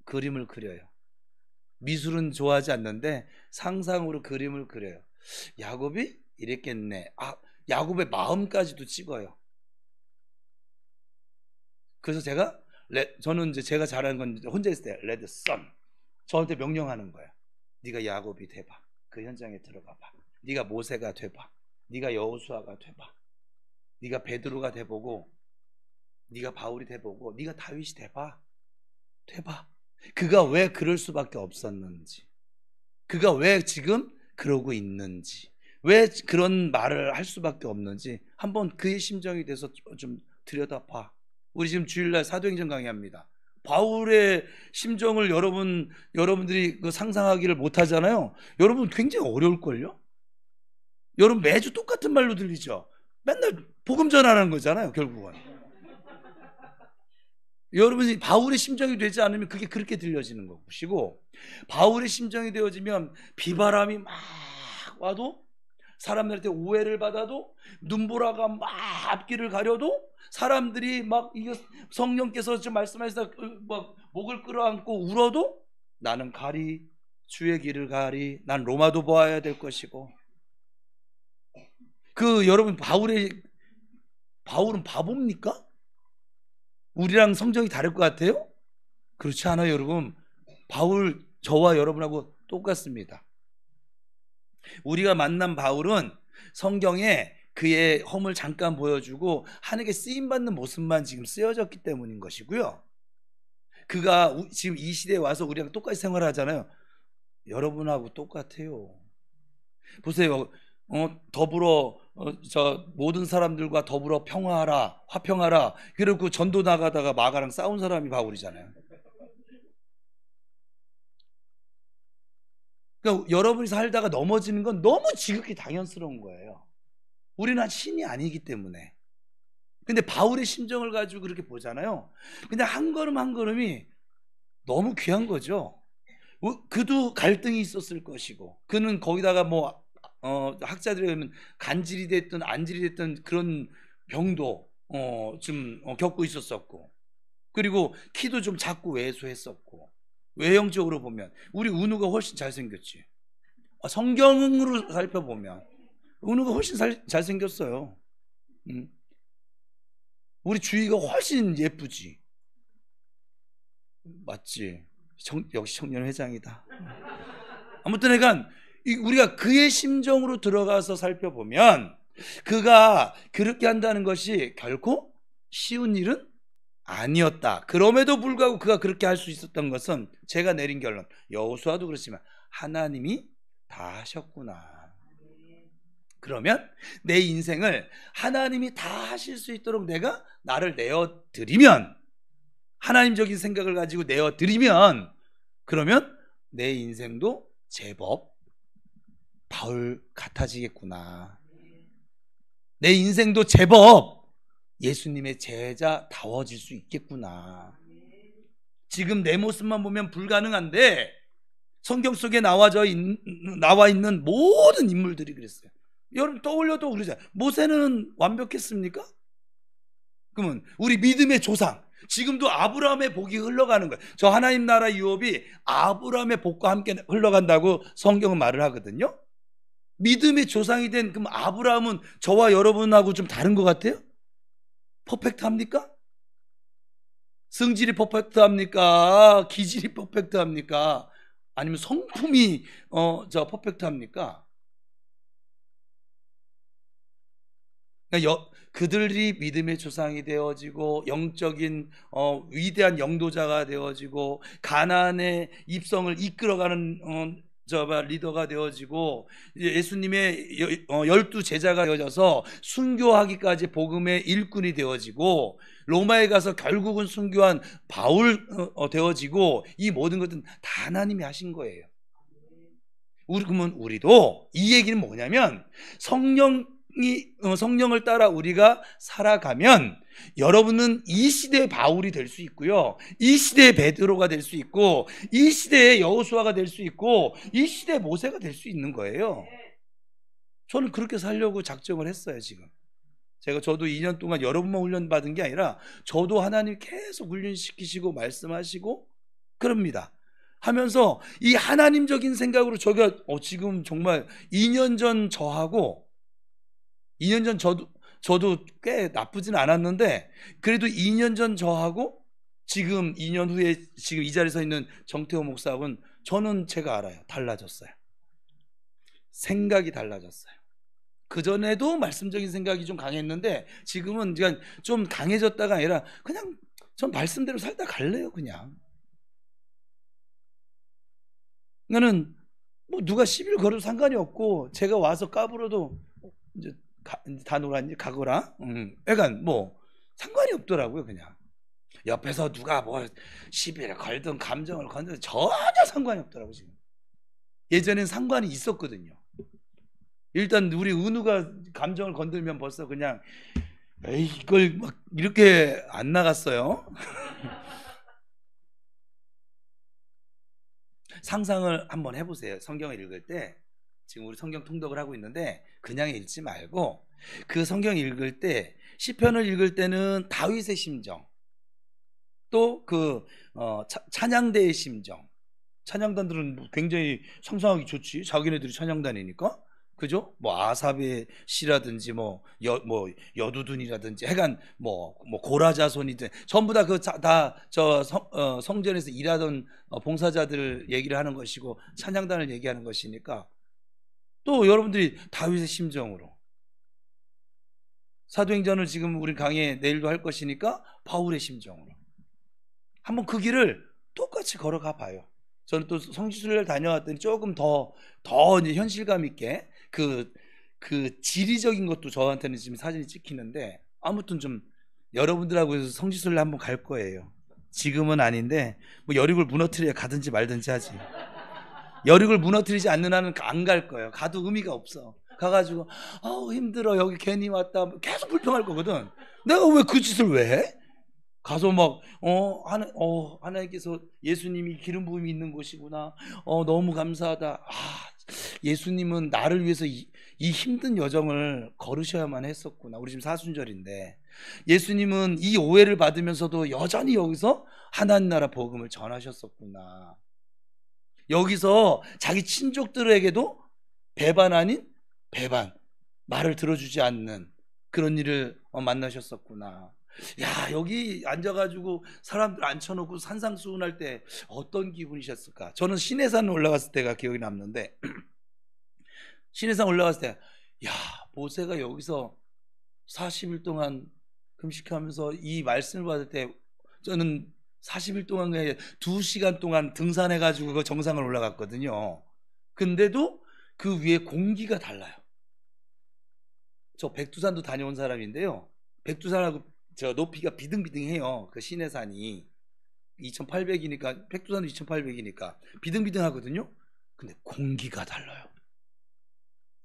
그림을 그려요. 미술은 좋아하지 않는데 상상으로 그림을 그려요. 야곱이 이랬겠네. 야곱의 마음까지도 찍어요. 그래서 저는 이제 제가 잘하는 건 혼자 있을 때 레드 선, 저한테 명령하는 거예요. 네가 야곱이 돼봐. 그 현장에 들어가봐. 네가 모세가 돼봐. 네가 여호수아가 돼봐. 네가 베드로가 돼보고, 네가 바울이 돼보고, 네가 다윗이 돼봐. 그가 왜 그럴 수밖에 없었는지, 그가 왜 지금 그러고 있는지, 왜 그런 말을 할 수밖에 없는지 한번 그의 심정에 대해서 좀 들여다봐. 우리 지금 주일날 사도행전 강의합니다. 바울의 심정을 여러분들이 상상하기를 못하잖아요. 여러분 굉장히 어려울걸요? 여러분 매주 똑같은 말로 들리죠? 맨날 복음 전하는 거잖아요, 결국은. 여러분이 바울의 심정이 되지 않으면 그게 그렇게 들려지는 것이고, 바울의 심정이 되어지면 비바람이 막 와도, 사람들한테 오해를 받아도, 눈보라가 막 앞길을 가려도, 사람들이 막 이거 성령께서 좀 말씀하시다 막 목을 끌어안고 울어도, 나는 가리, 주의 길을 가리, 난 로마도 보아야 될 것이고. 여러분 바울은 바보입니까? 우리랑 성정이 다를 것 같아요? 그렇지 않아요, 여러분. 바울, 저와 여러분하고 똑같습니다. 우리가 만난 바울은 성경에 그의 허물 잠깐 보여주고 하늘에 쓰임받는 모습만 지금 쓰여졌기 때문인 것이고요. 그가 지금 이 시대에 와서 우리랑 똑같이 생활하잖아요. 여러분하고 똑같아요. 보세요. 더불어 저 모든 사람들과 더불어 평화하라, 화평하라. 그리고 전도 나가다가 마가랑 싸운 사람이 바울이잖아요. 그러니까 여러분이 살다가 넘어지는 건 너무 지극히 당연스러운 거예요. 우리는 신이 아니기 때문에. 근데 바울의 심정을 가지고 그렇게 보잖아요. 그냥 한 걸음 한 걸음이 너무 귀한 거죠. 그도 갈등이 있었을 것이고, 그는 거기다가 뭐 학자들에 의하면 간질이 됐든 안질이 됐든 그런 병도 좀 겪고 있었었고, 그리고 키도 좀 작고 왜소했었고, 외형적으로 보면 우리 은우가 훨씬 잘생겼지. 성경으로 살펴보면 은우가 훨씬 잘생겼어요. 우리 주희가 훨씬 예쁘지. 맞지? 역시 청년 회장이다. 아무튼 그러니까 우리가 그의 심정으로 들어가서 살펴보면 그가 그렇게 한다는 것이 결코 쉬운 일은 아니었다. 그럼에도 불구하고 그가 그렇게 할 수 있었던 것은 제가 내린 결론, 여호수아도 그렇지만 하나님이 다 하셨구나. 그러면 내 인생을 하나님이 다 하실 수 있도록 내가 나를 내어드리면, 하나님적인 생각을 가지고 내어드리면, 그러면 내 인생도 제법 바울 같아지겠구나. 내 인생도 제법 예수님의 제자다워질 수 있겠구나. 지금 내 모습만 보면 불가능한데 성경 속에 나와 있는 모든 인물들이 그랬어요. 여러분 떠올려도 그러잖아요. 모세는 완벽했습니까? 그러면 우리 믿음의 조상, 지금도 아브라함의 복이 흘러가는 거예요. 저 하나님 나라 유업이 아브라함의 복과 함께 흘러간다고 성경은 말을 하거든요. 믿음의 조상이 된 그럼 아브라함은 저와 여러분하고 좀 다른 것 같아요? 퍼펙트합니까? 성질이 퍼펙트합니까? 기질이 퍼펙트합니까? 아니면 성품이 퍼펙트합니까? 그러니까 그들이 믿음의 조상이 되어지고 영적인 위대한 영도자가 되어지고 가나안의 입성을 이끌어가는 리더가 되어지고 예수님의 12제자가 되어져서 순교하기까지 복음의 일꾼이 되어지고 로마에 가서 결국은 순교한 바울 되어지고, 이 모든 것은 다 하나님이 하신 거예요. 그러면 우리도 이 얘기는 뭐냐면 성령을 따라 우리가 살아가면 여러분은 이 시대의 바울이 될 수 있고요, 이 시대의 베드로가 될 수 있고, 이 시대의 여호수아가 될 수 있고, 이 시대의 모세가 될 수 있는 거예요. 저는 그렇게 살려고 작정을 했어요. 지금 저도 2년 동안 여러분만 훈련 받은 게 아니라 저도 하나님 계속 훈련시키시고 말씀하시고 그럽니다. 하면서 이 하나님적인 생각으로 저희가 지금 정말 2년 전 저하고 2년 전 저도 꽤 나쁘진 않았는데, 그래도 2년 전 저하고 지금 2년 후에 지금 이 자리에 서 있는 정태호 목사하고는 저는 제가 알아요. 달라졌어요. 생각이 달라졌어요. 그전에도 말씀적인 생각이 좀 강했는데 지금은 좀 강해졌다가 아니라 그냥 전 말씀대로 살다 갈래요. 그냥 나는 뭐 누가 시비를 걸어도 상관이 없고, 제가 와서 까불어도 이제 다 놀았니 가거라. 약간 뭐 상관이 없더라고요. 그냥 옆에서 누가 뭐 시비를 걸든 감정을 건든 전혀 상관이 없더라고요. 지금 예전엔 상관이 있었거든요. 일단 우리 은우가 감정을 건들면 벌써 그냥 이걸 막 이렇게 안 나갔어요. 상상을 한번 해보세요. 성경을 읽을 때, 지금 우리 성경 통독을 하고 있는데 그냥 읽지 말고 그 성경 읽을 때, 시편을 읽을 때는 다윗의 심정, 또 그 찬양대의 심정. 찬양단들은 굉장히 상상하기 좋지. 자기네들이 찬양단이니까. 그죠? 뭐 아삽의 시라든지 뭐 여두둔이라든지 하여간 뭐 고라자손이든 전부 다 성전에서 일하던 봉사자들 얘기를 하는 것이고 찬양단을 얘기하는 것이니까, 또 여러분들이 다윗의 심정으로, 사도행전을 지금 우리 강의에 내일도 할 것이니까 바울의 심정으로 한번 그 길을 똑같이 걸어가 봐요. 저는 또 성지순례를 다녀왔더니 조금 더 이제 현실감 있게 그 그 지리적인 것도 저한테는 지금 사진이 찍히는데, 아무튼 좀 여러분들하고 해서 성지순례 한번 갈 거예요. 지금은 아닌데 뭐 여력을 무너뜨려야 가든지 말든지 하지. 여력을 무너뜨리지 않는 한은 안 갈 거예요. 가도 의미가 없어. 가가지고 힘들어 여기 괜히 왔다 계속 불평할 거거든. 내가 왜 그 짓을 왜 해? 가서 막 하나님께서 예수님이 기름 부음이 있는 곳이구나. 너무 감사하다. 예수님은 나를 위해서 이 힘든 여정을 걸으셔야만 했었구나. 우리 지금 사순절인데 예수님은 이 오해를 받으면서도 여전히 여기서 하나님 나라 복음을 전하셨었구나. 여기서 자기 친족들에게도 배반 아닌 배반, 말을 들어주지 않는 그런 일을 만나셨었구나. 야, 여기 앉아가지고 사람들 앉혀놓고 산상수훈할 때 어떤 기분이셨을까? 저는 시내산 올라갔을 때가 기억이 남는데 시내산 올라갔을 때 야, 모세가 여기서 40일 동안 금식하면서 이 말씀을 받을 때 저는 40일 동안 2시간 동안 등산해가지고 그 정상을 올라갔거든요. 근데도 그 위에 공기가 달라요. 저 백두산도 다녀온 사람인데요. 백두산하고 저 높이가 비등비등해요. 그 시내산이 2800이니까 백두산도 2800이니까 비등비등하거든요. 근데 공기가 달라요.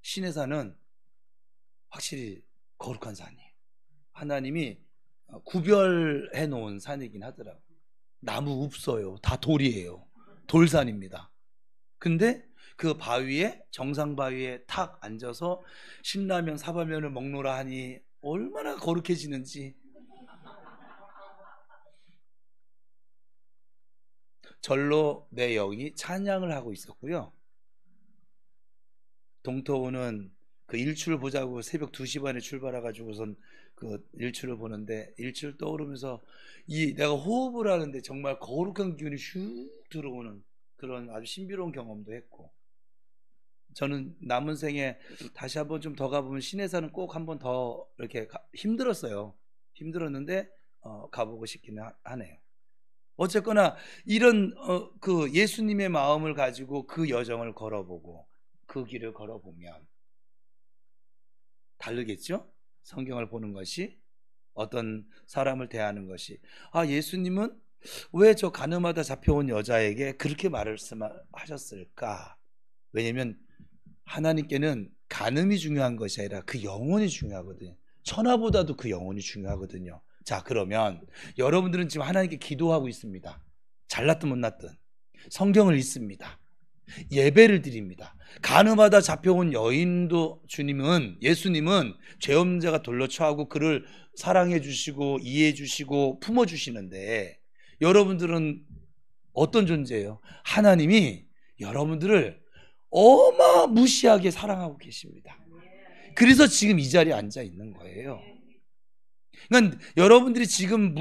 시내산은 확실히 거룩한 산이에요. 하나님이 구별해 놓은 산이긴 하더라고요. 나무 없어요. 다 돌이에요. 돌산입니다. 근데 그 바위에, 정상 바위에 탁 앉아서 신라면 사발면을 먹노라 하니 얼마나 거룩해지는지. 절로 내 영이 찬양을 하고 있었고요. 동토우는 그 일출을 보자고 새벽 2시 반에 출발해가지고선 그 일출을 보는데 일출 떠오르면서 내가 호흡을 하는데 정말 거룩한 기운이 슉 들어오는 그런 아주 신비로운 경험도 했고, 저는 남은 생에 다시 한번 좀 더 가보면 시내산은 꼭 한번 더 이렇게 힘들었어요. 힘들었는데 가보고 싶기는 하네요. 어쨌거나 이런 그 예수님의 마음을 가지고 그 여정을 걸어보고 그 길을 걸어보면 다르겠죠? 성경을 보는 것이, 어떤 사람을 대하는 것이. 예수님은 왜 저 가늠하다 잡혀온 여자에게 그렇게 말씀하셨을까? 왜냐면 하나님께는 간음이 중요한 것이 아니라 그 영혼이 중요하거든요. 천하보다도 그 영혼이 중요하거든요. 자, 그러면 여러분들은 지금 하나님께 기도하고 있습니다. 잘났든 못났든 성경을 읽습니다. 예배를 드립니다. 간음하다 잡혀온 여인도 예수님은 죄 없는 자가 돌로 처하고 그를 사랑해 주시고 이해해 주시고 품어 주시는데, 여러분들은 어떤 존재예요? 하나님이 여러분들을 어마무시하게 사랑하고 계십니다. 그래서 지금 이 자리에 앉아 있는 거예요. 그러니까 여러분들이 지금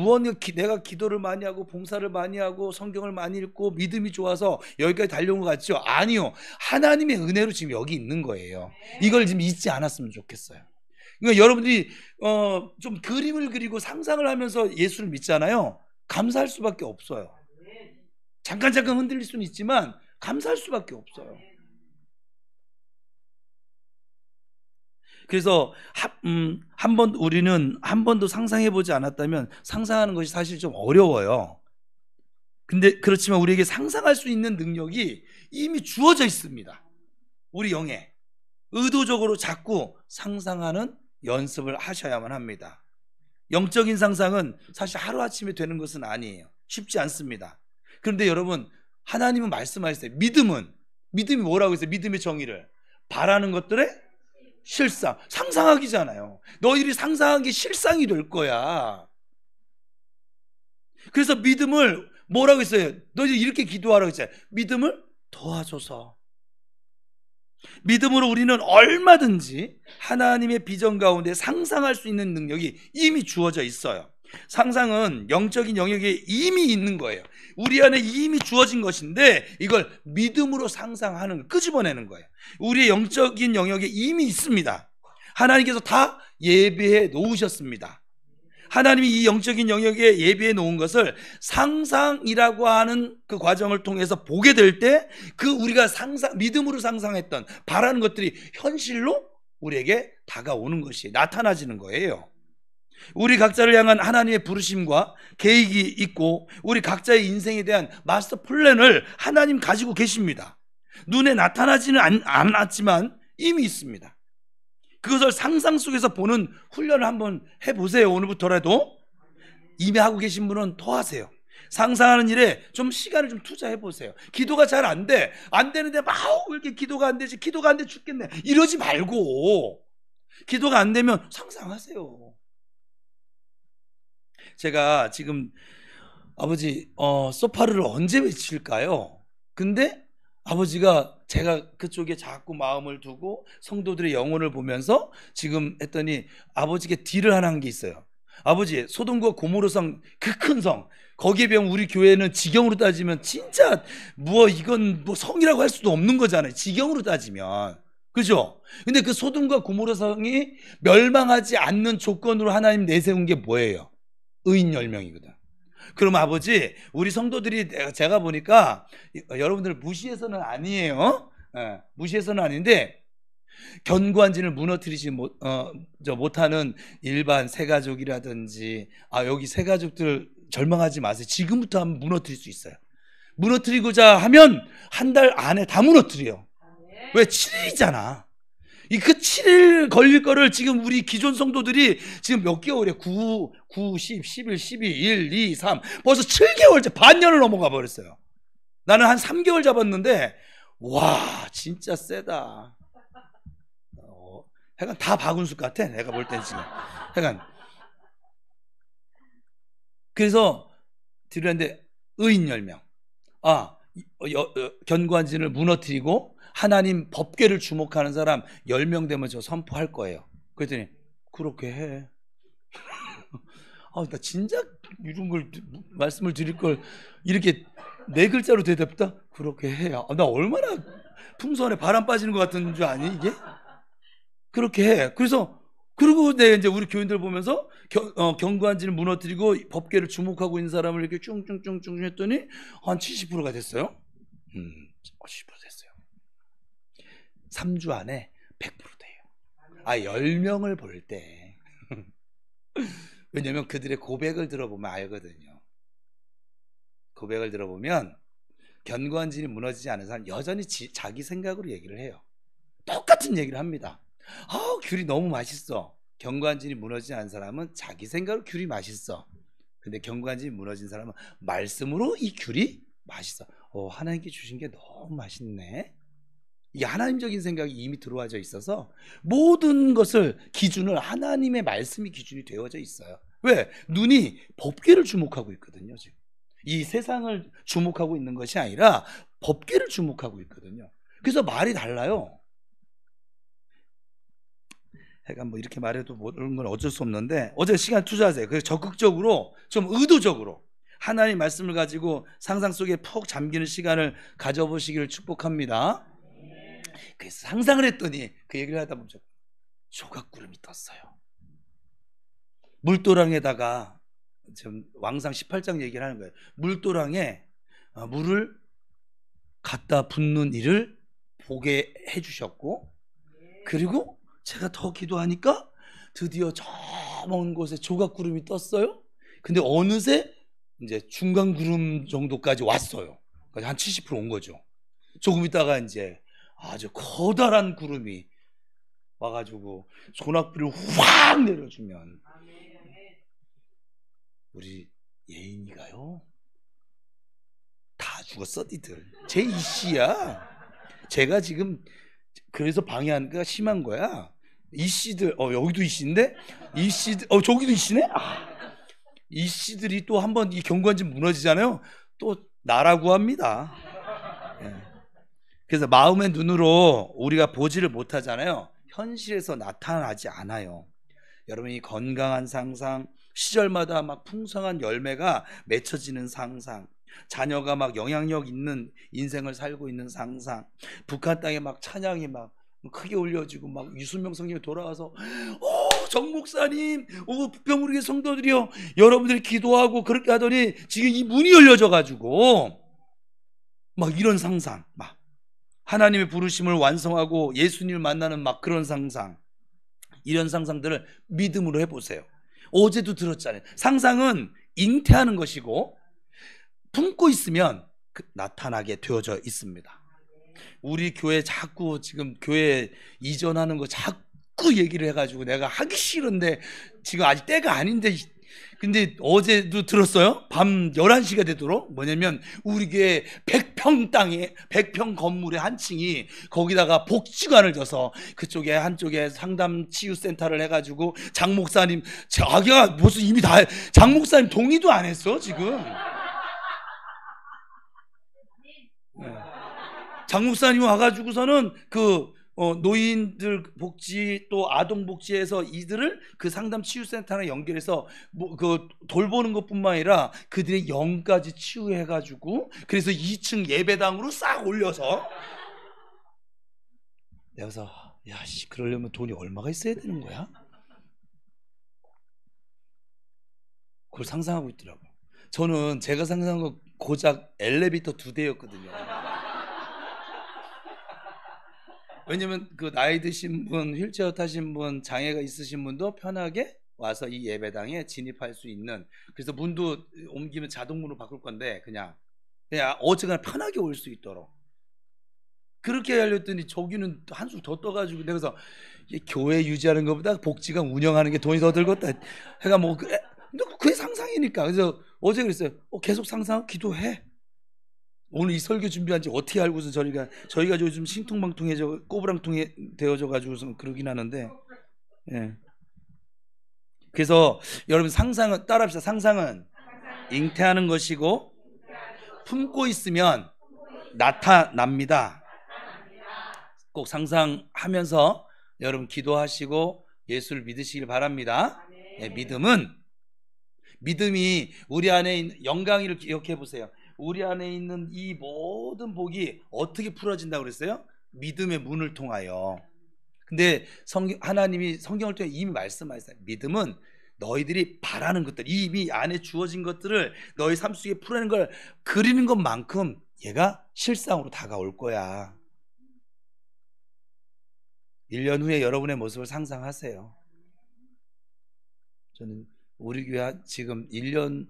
내가 기도를 많이 하고 봉사를 많이 하고 성경을 많이 읽고 믿음이 좋아서 여기까지 달려온 것 같죠? 아니요. 하나님의 은혜로 지금 여기 있는 거예요. 이걸 지금 잊지 않았으면 좋겠어요. 그러니까 여러분들이 좀 그림을 그리고 상상을 하면서 예수를 믿잖아요. 감사할 수밖에 없어요. 잠깐 흔들릴 수는 있지만 감사할 수밖에 없어요. 그래서 우리는 한 번도 상상해보지 않았다면 상상하는 것이 사실 좀 어려워요. 근데 그렇지만 우리에게 상상할 수 있는 능력이 이미 주어져 있습니다. 우리 영에 의도적으로 자꾸 상상하는 연습을 하셔야만 합니다. 영적인 상상은 사실 하루아침에 되는 것은 아니에요. 쉽지 않습니다. 그런데 여러분, 하나님은 말씀하셨어요. 믿음이 뭐라고 했어요? 믿음의 정의를 바라는 것들의 실상, 상상하기잖아요. 너희들이 상상한 게 실상이 될 거야. 그래서 믿음을 뭐라고 했어요? 너희들 이렇게 기도하라고 했어요. 믿음을 도와줘서. 믿음으로 우리는 얼마든지 하나님의 비전 가운데 상상할 수 있는 능력이 이미 주어져 있어요. 상상은 영적인 영역에 이미 있는 거예요. 우리 안에 이미 주어진 것인데 이걸 믿음으로 상상하는, 끄집어내는 거예요. 우리의 영적인 영역에 이미 있습니다. 하나님께서 다 예배해 놓으셨습니다. 하나님이 이 영적인 영역에 예배해 놓은 것을 상상이라고 하는 그 과정을 통해서 보게 될 때 그 우리가 믿음으로 상상했던 바라는 것들이 현실로 우리에게 다가오는 것이 나타나지는 거예요. 우리 각자를 향한 하나님의 부르심과 계획이 있고 우리 각자의 인생에 대한 마스터 플랜을 하나님 가지고 계십니다. 눈에 나타나지는 않았지만 이미 있습니다. 그것을 상상 속에서 보는 훈련을 한번 해보세요. 오늘부터라도. 이미 하고 계신 분은 더 하세요. 상상하는 일에 좀 시간을 좀 투자해 보세요. 기도가 잘 안 돼. 안 되는데 막 왜 이렇게 기도가 안 되지? 기도가 안 돼 죽겠네. 이러지 말고 기도가 안 되면 상상하세요. 제가 지금 아버지 소파를 언제 외칠까요? 근데 아버지가 제가 그쪽에 자꾸 마음을 두고 성도들의 영혼을 보면서 지금 했더니 아버지께 딜을 하나 한 게 있어요. 아버지, 소돔과 고모르성 그 큰 성, 거기에 비하면 우리 교회는 지경으로 따지면 진짜 이건 성이라고 할 수도 없는 거잖아요. 지경으로 따지면. 그죠? 근데 그 소돔과 고모르성이 멸망하지 않는 조건으로 하나님 내세운 게 뭐예요? 의인 10명이거든. 그럼 아버지, 우리 성도들이 제가 보니까 여러분들 무시해서는 아니에요. 무시해서는 아닌데 견고한 진을 무너뜨리지 못하는 일반 새가족이라든지 여기 새가족들 절망하지 마세요. 지금부터 한번 무너뜨릴 수 있어요. 무너뜨리고자 하면 한 달 안에 다 무너뜨려요. 왜? 7일이잖아. 그 7일 걸릴 거를 지금 우리 기존 성도들이 지금 몇 개월이야? 9, 10, 11, 12, 1, 2, 3 벌써 7개월째 반년을 넘어가 버렸어요. 나는 한 3개월 잡았는데 와 진짜 세다. 약간 다 박은숙 같아. 내가 볼 땐 지금. 약간. 그래서 드렸는데 의인 10명. 견고한 진을 무너뜨리고 하나님 법궤를 주목하는 사람 10명 되면 저 선포할 거예요. 그랬더니 그렇게 해. 나 진작 이런 걸 말씀을 드릴 걸 이렇게 4글자로 대답했다? 그렇게 해. 나 얼마나 풍선에 바람 빠지는 것 같은 줄 아니 이게? 그렇게 해. 그리고 이제 우리 교인들 보면서 견고한 진을 무너뜨리고 법궤를 주목하고 있는 사람을 이렇게 쭝쭝쭝쭝 했더니 한 70%가 됐어요. 70% 됐어요. 3주 안에 100% 돼요. 10명을 볼 때. 왜냐면 그들의 고백을 들어보면 알거든요. 고백을 들어보면 견고한 진이 무너지지 않은 사람 여전히 자기 생각으로 얘기를 해요. 똑같은 얘기를 합니다. 귤이 너무 맛있어. 견고한 진이 무너지지 않은 사람은 자기 생각으로 귤이 맛있어. 근데 견고한 진이 무너진 사람은 말씀으로 이 귤이 맛있어. 하나님께 주신 게 너무 맛있네. 이게 하나님적인 생각이 이미 들어와져 있어서 모든 것을 기준을 하나님의 말씀이 기준이 되어져 있어요. 왜? 눈이 법궤를 주목하고 있거든요. 지금 이 세상을 주목하고 있는 것이 아니라 법궤를 주목하고 있거든요. 그래서 말이 달라요. 약간 이렇게 말해도 모르는 건 어쩔 수 없는데 어제 시간 투자하세요. 그래서 적극적으로 좀 의도적으로 하나님 말씀을 가지고 상상 속에 푹 잠기는 시간을 가져보시기를 축복합니다. 그래서 상상을 했더니 그 얘기를 하다 보면 조각구름이 떴어요. 물도랑에다가 지금 왕상 18장 얘기를 하는 거예요. 물도랑에 물을 갖다 붓는 일을 보게 해주셨고 그리고 제가 더 기도하니까 드디어 저 먼 곳에 조각구름이 떴어요. 근데 어느새 이제 중간구름 정도까지 왔어요. 한 70% 온 거죠. 조금 있다가 이제 아주 커다란 구름이 와가지고 소낙비를 확 내려주면 우리 예인이가요 다 죽었어 니들. 제 이씨야. 제가 지금 그래서 방해하니까 심한 거야. 이씨들 여기도 이씨인데 이씨들 저기도 이씨네. 이씨들이 또 한번 이 견고한 진 무너지잖아요. 또 나라고 합니다. 그래서 마음의 눈으로 우리가 보지를 못하잖아요. 현실에서 나타나지 않아요. 여러분이 건강한 상상, 시절마다 막 풍성한 열매가 맺혀지는 상상, 자녀가 막 영향력 있는 인생을 살고 있는 상상, 북한 땅에 막 찬양이 막 크게 올려지고 막 유수명 성령이 돌아와서 정 목사님, 북평우리의 성도들이요, 여러분들이 기도하고 그렇게 하더니 지금 이 문이 열려져 가지고 막 이런 상상, 막 하나님의 부르심을 완성하고 예수님을 만나는 막 그런 상상, 이런 상상들을 믿음으로 해보세요. 어제도 들었잖아요. 상상은 잉태하는 것이고 품고 있으면 나타나게 되어져 있습니다. 우리 교회 자꾸 지금 교회 이전하는 거 자꾸 얘기를 해가지고 내가 하기 싫은데 지금 아직 때가 아닌데, 근데 어제도 들었어요. 밤 11시가 되도록. 뭐냐면 우리 교회 100평 땅에 100평 건물의 한 층이 거기다가 복지관을 져서 그쪽에 한쪽에 상담 치유센터를 해가지고 장 목사님, 자기가 무슨 이미 다 장 목사님 동의도 안 했어 지금. 장 목사님 와가지고서는 노인들 복지 또 아동 복지에서 이들을 그 상담 치유센터랑 연결해서 돌보는 것뿐만 아니라 그들의 영까지 치유해가지고 그래서 2층 예배당으로 싹 올려서, 내가 그래서 야씨 그러려면 돈이 얼마가 있어야 되는 거야? 그걸 상상하고 있더라고요. 저는 제가 상상한 건 고작 엘리베이터 2대였거든요. 왜냐면 그 나이 드신 분, 휠체어 타신 분, 장애가 있으신 분도 편하게 와서 이 예배당에 진입할 수 있는, 그래서 문도 옮기면 자동문으로 바꿀 건데 그냥 어쨌거나 편하게 올 수 있도록 그렇게 하려더니 저기는 한술 더 떠가지고, 내가 그래서 교회 유지하는 것보다 복지관 운영하는 게 돈이 더 들겠다 해가 뭐 그래, 그게 상상이니까. 그래서 어제 그랬어요. 계속 상상, 기도해. 오늘 이 설교 준비한 지 어떻게 알고서 저희가 요즘 신통방통해져 꼬부랑통해 되어져 가지고서 그러긴 하는데, 예. 그래서 여러분 상상은 따라합시다. 상상은 잉태하는 것이고 품고 있으면 나타납니다. 꼭 상상하면서 여러분 기도하시고 예수를 믿으시길 바랍니다. 예, 믿음이 우리 안에 있는 영광을 기억해 보세요. 우리 안에 있는 이 모든 복이 어떻게 풀어진다고 그랬어요? 믿음의 문을 통하여. 근데 하나님이 성경을 통해 이미 말씀하셨어요. 믿음은 너희들이 바라는 것들, 이미 안에 주어진 것들을 너희 삶 속에 풀어내는 걸 그리는 것만큼 얘가 실상으로 다가올 거야. 1년 후에 여러분의 모습을 상상하세요. 저는 우리 교회 지금 1년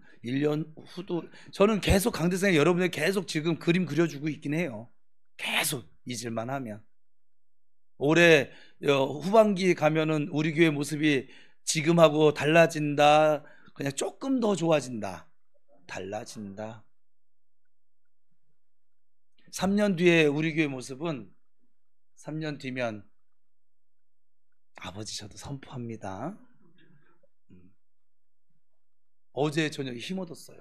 후도 저는 계속 강대상에 여러분들 계속 지금 그림 그려주고 있긴 해요. 계속 잊을만 하면. 올해 후반기에 가면은 우리 교회 모습이 지금하고 달라진다, 그냥 조금 더 좋아진다, 달라진다. 3년 뒤에 우리 교회 모습은 3년 뒤면 아버지 저도 선포합니다. 어제 저녁에 힘 얻었어요.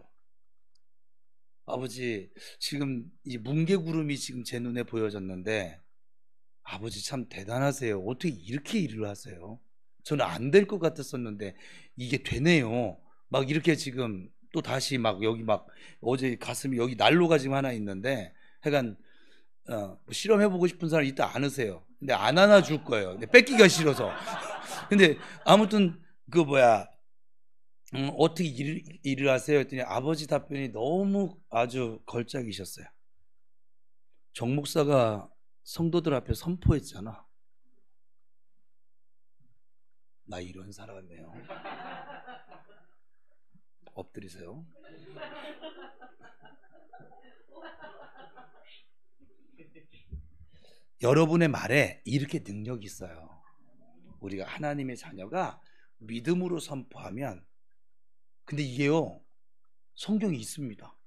아버지 지금 이 뭉게구름이 지금 제 눈에 보여졌는데 아버지 참 대단하세요. 어떻게 이렇게 일을 하세요? 저는 안 될 것 같았었는데 이게 되네요. 막 이렇게 지금 또 다시 막 여기 막 어제 가슴이 여기 난로가 지금 하나 있는데 하여간 뭐 실험해보고 싶은 사람 이따 안으세요. 근데 안 안아줄 거예요. 근데 뺏기가 싫어서. 근데 아무튼 어떻게 일을 하세요? 했더니 아버지 답변이 너무 아주 걸작이셨어요. 정 목사가 성도들 앞에 선포했잖아. 나 이런 살아갔네요. 엎드리세요. 여러분의 말에 이렇게 능력이 있어요. 우리가 하나님의 자녀가 믿음으로 선포하면, 근데 이게요 성경이 있습니다.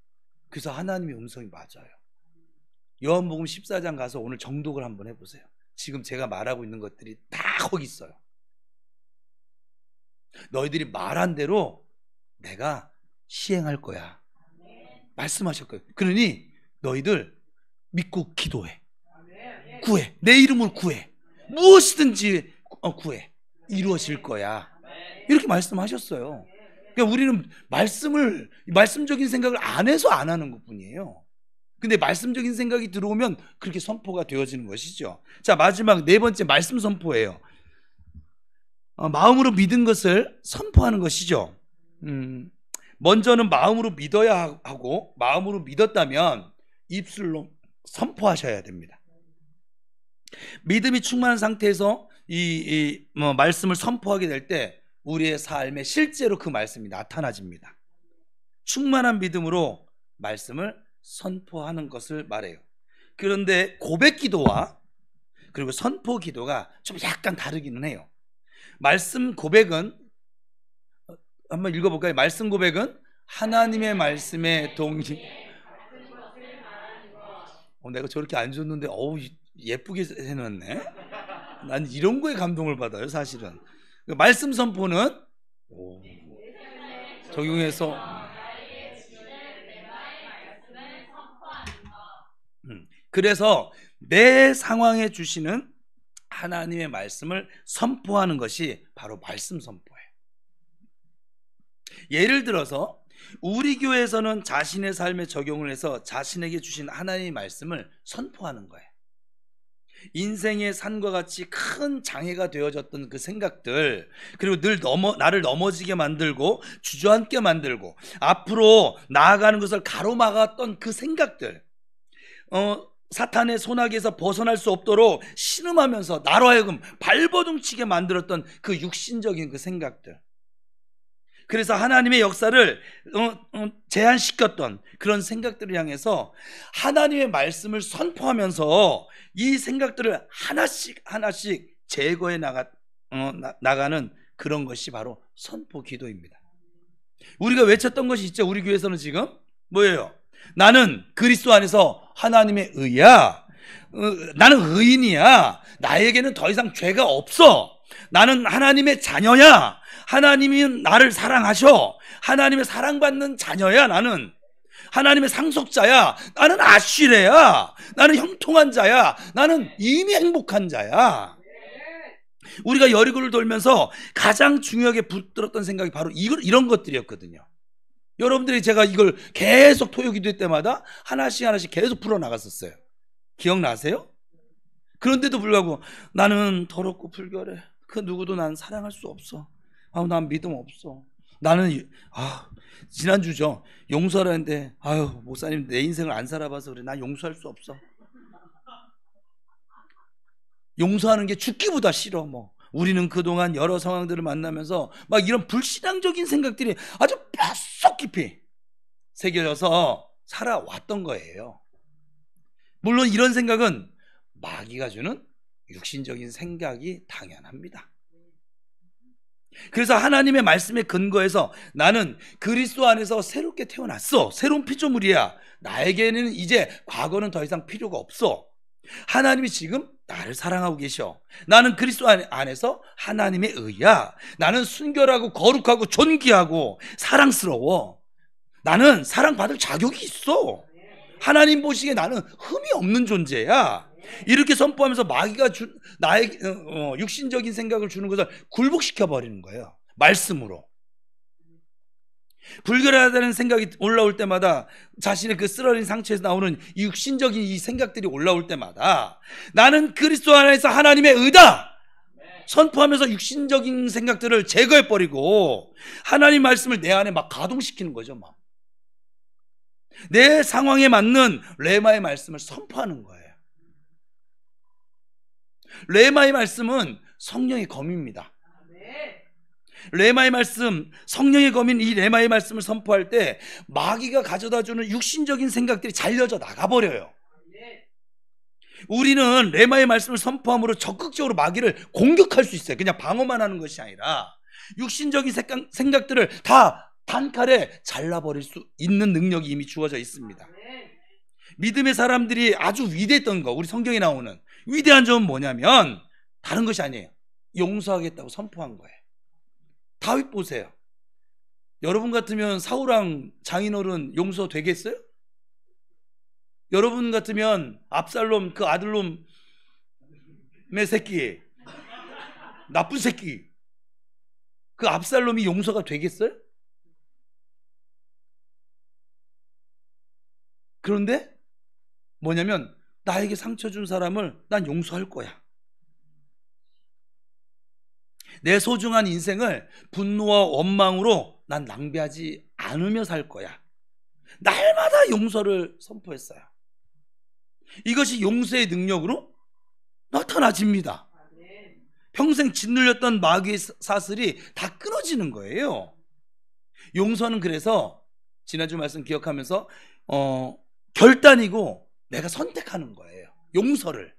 그래서 하나님의 음성이 맞아요. 요한복음 14장 가서 오늘 정독을 한번 해보세요. 지금 제가 말하고 있는 것들이 다 거기 있어요. 너희들이 말한 대로 내가 시행할 거야 말씀하셨거든요. 그러니 너희들 믿고 기도해, 구해, 내 이름으로 구해, 무엇이든지 구해, 이루어질 거야, 이렇게 말씀하셨어요. 그러니까 우리는 말씀적인 생각을 안 해서 안 하는 것뿐이에요. 근데 말씀적인 생각이 들어오면 그렇게 선포가 되어지는 것이죠. 자, 마지막 네 번째 말씀 선포예요. 마음으로 믿은 것을 선포하는 것이죠. 먼저는 마음으로 믿어야 하고, 마음으로 믿었다면 입술로 선포하셔야 됩니다. 믿음이 충만한 상태에서 뭐 말씀을 선포하게 될 때 우리의 삶에 실제로 그 말씀이 나타나집니다. 충만한 믿음으로 말씀을 선포하는 것을 말해요. 그런데 고백 기도와 그리고 선포 기도가 좀 약간 다르기는 해요. 말씀 고백은 한번 읽어볼까요? 말씀 고백은 하나님의 말씀에 동의. 내가 저렇게 안 줬는데 예쁘게 해놨네. 난 이런 거에 감동을 받아요, 사실은. 말씀 선포는 적용해서 그래서 내 상황에 주시는 하나님의 말씀을 선포하는 것이 바로 말씀 선포예요. 예를 들어서 우리 교회에서는 자신의 삶에 적용을 해서 자신에게 주신 하나님의 말씀을 선포하는 거예요. 인생의 산과 같이 큰 장애가 되어졌던 그 생각들, 그리고 늘 나를 넘어지게 만들고 주저앉게 만들고 앞으로 나아가는 것을 가로막았던 그 생각들, 사탄의 손아귀에서 벗어날 수 없도록 신음하면서 나로 하여금 발버둥치게 만들었던 그 육신적인 그 생각들, 그래서 하나님의 역사를 제한시켰던 그런 생각들을 향해서 하나님의 말씀을 선포하면서 이 생각들을 하나씩 제거해 나가는 그런 것이 바로 선포 기도입니다. 우리가 외쳤던 것이 있죠. 우리 교회에서는 지금 뭐예요? 나는 그리스도 안에서 하나님의 의야. 나는 의인이야. 나에게는 더 이상 죄가 없어. 나는 하나님의 자녀야. 하나님이 나를 사랑하셔. 하나님의 사랑받는 자녀야. 나는 하나님의 상속자야. 나는 아쉬레야. 나는 형통한 자야. 나는 이미 행복한 자야. 우리가 여리고를 돌면서 가장 중요하게 붙들었던 생각이 바로 이런 것들이었거든요. 여러분들이 제가 이걸 계속 토요기도 때마다 하나씩 계속 풀어나갔었어요. 기억나세요? 그런데도 불구하고 나는 더럽고 불결해. 그 누구도 난 사랑할 수 없어. 난 믿음 없어. 나는 지난주죠. 용서하라는데 목사님 내 인생을 안 살아봐서 그래. 난 용서할 수 없어. 용서하는 게 죽기보다 싫어. 우리는 그동안 여러 상황들을 만나면서 막 이런 불신앙적인 생각들이 아주 뼛속 깊이 새겨져서 살아왔던 거예요. 물론 이런 생각은 마귀가 주는 육신적인 생각이 당연합니다. 그래서 하나님의 말씀에 근거해서 나는 그리스도 안에서 새롭게 태어났어. 새로운 피조물이야. 나에게는 이제 과거는 더 이상 필요가 없어. 하나님이 지금 나를 사랑하고 계셔. 나는 그리스도 안에서 하나님의 의야. 나는 순결하고 거룩하고 존귀하고 사랑스러워. 나는 사랑받을 자격이 있어. 하나님 보시기에 나는 흠이 없는 존재야. 이렇게 선포하면서 마귀가 나의 육신적인 생각을 주는 것을 굴복시켜 버리는 거예요. 말씀으로. 불결하다는 생각이 올라올 때마다, 자신의 그 쓰러진 상처에서 나오는 이 육신적인 이 생각들이 올라올 때마다 나는 그리스도 안에서 하나님의 의다 선포하면서 육신적인 생각들을 제거해버리고 하나님 말씀을 내 안에 막 가동시키는 거죠. 내 상황에 맞는 레마의 말씀을 선포하는 거예요. 레마의 말씀은 성령의 검입니다. 레마의 말씀, 성령의 검인 이 레마의 말씀을 선포할 때 마귀가 가져다주는 육신적인 생각들이 잘려져 나가버려요. 우리는 레마의 말씀을 선포함으로 적극적으로 마귀를 공격할 수 있어요. 그냥 방어만 하는 것이 아니라 육신적인 생각들을 다 단칼에 잘라버릴 수 있는 능력이 이미 주어져 있습니다. 믿음의 사람들이 아주 위대했던 거, 우리 성경에 나오는 위대한 점은 뭐냐면 다른 것이 아니에요. 용서하겠다고 선포한 거예요. 다윗 보세요. 여러분 같으면 사울왕 장인어른 용서되겠어요? 여러분 같으면 압살롬 그 아들놈의 새끼, 나쁜 새끼, 그 압살롬이 용서가 되겠어요? 그런데 뭐냐면 나에게 상처 준 사람을 난 용서할 거야. 내 소중한 인생을 분노와 원망으로 난 낭비하지 않으며 살 거야. 날마다 용서를 선포했어요. 이것이 용서의 능력으로 나타나집니다. 평생 짓눌렸던 마귀의 사슬이 다 끊어지는 거예요. 용서는 그래서 지난주 말씀 기억하면서 결단이고 내가 선택하는 거예요. 용서를.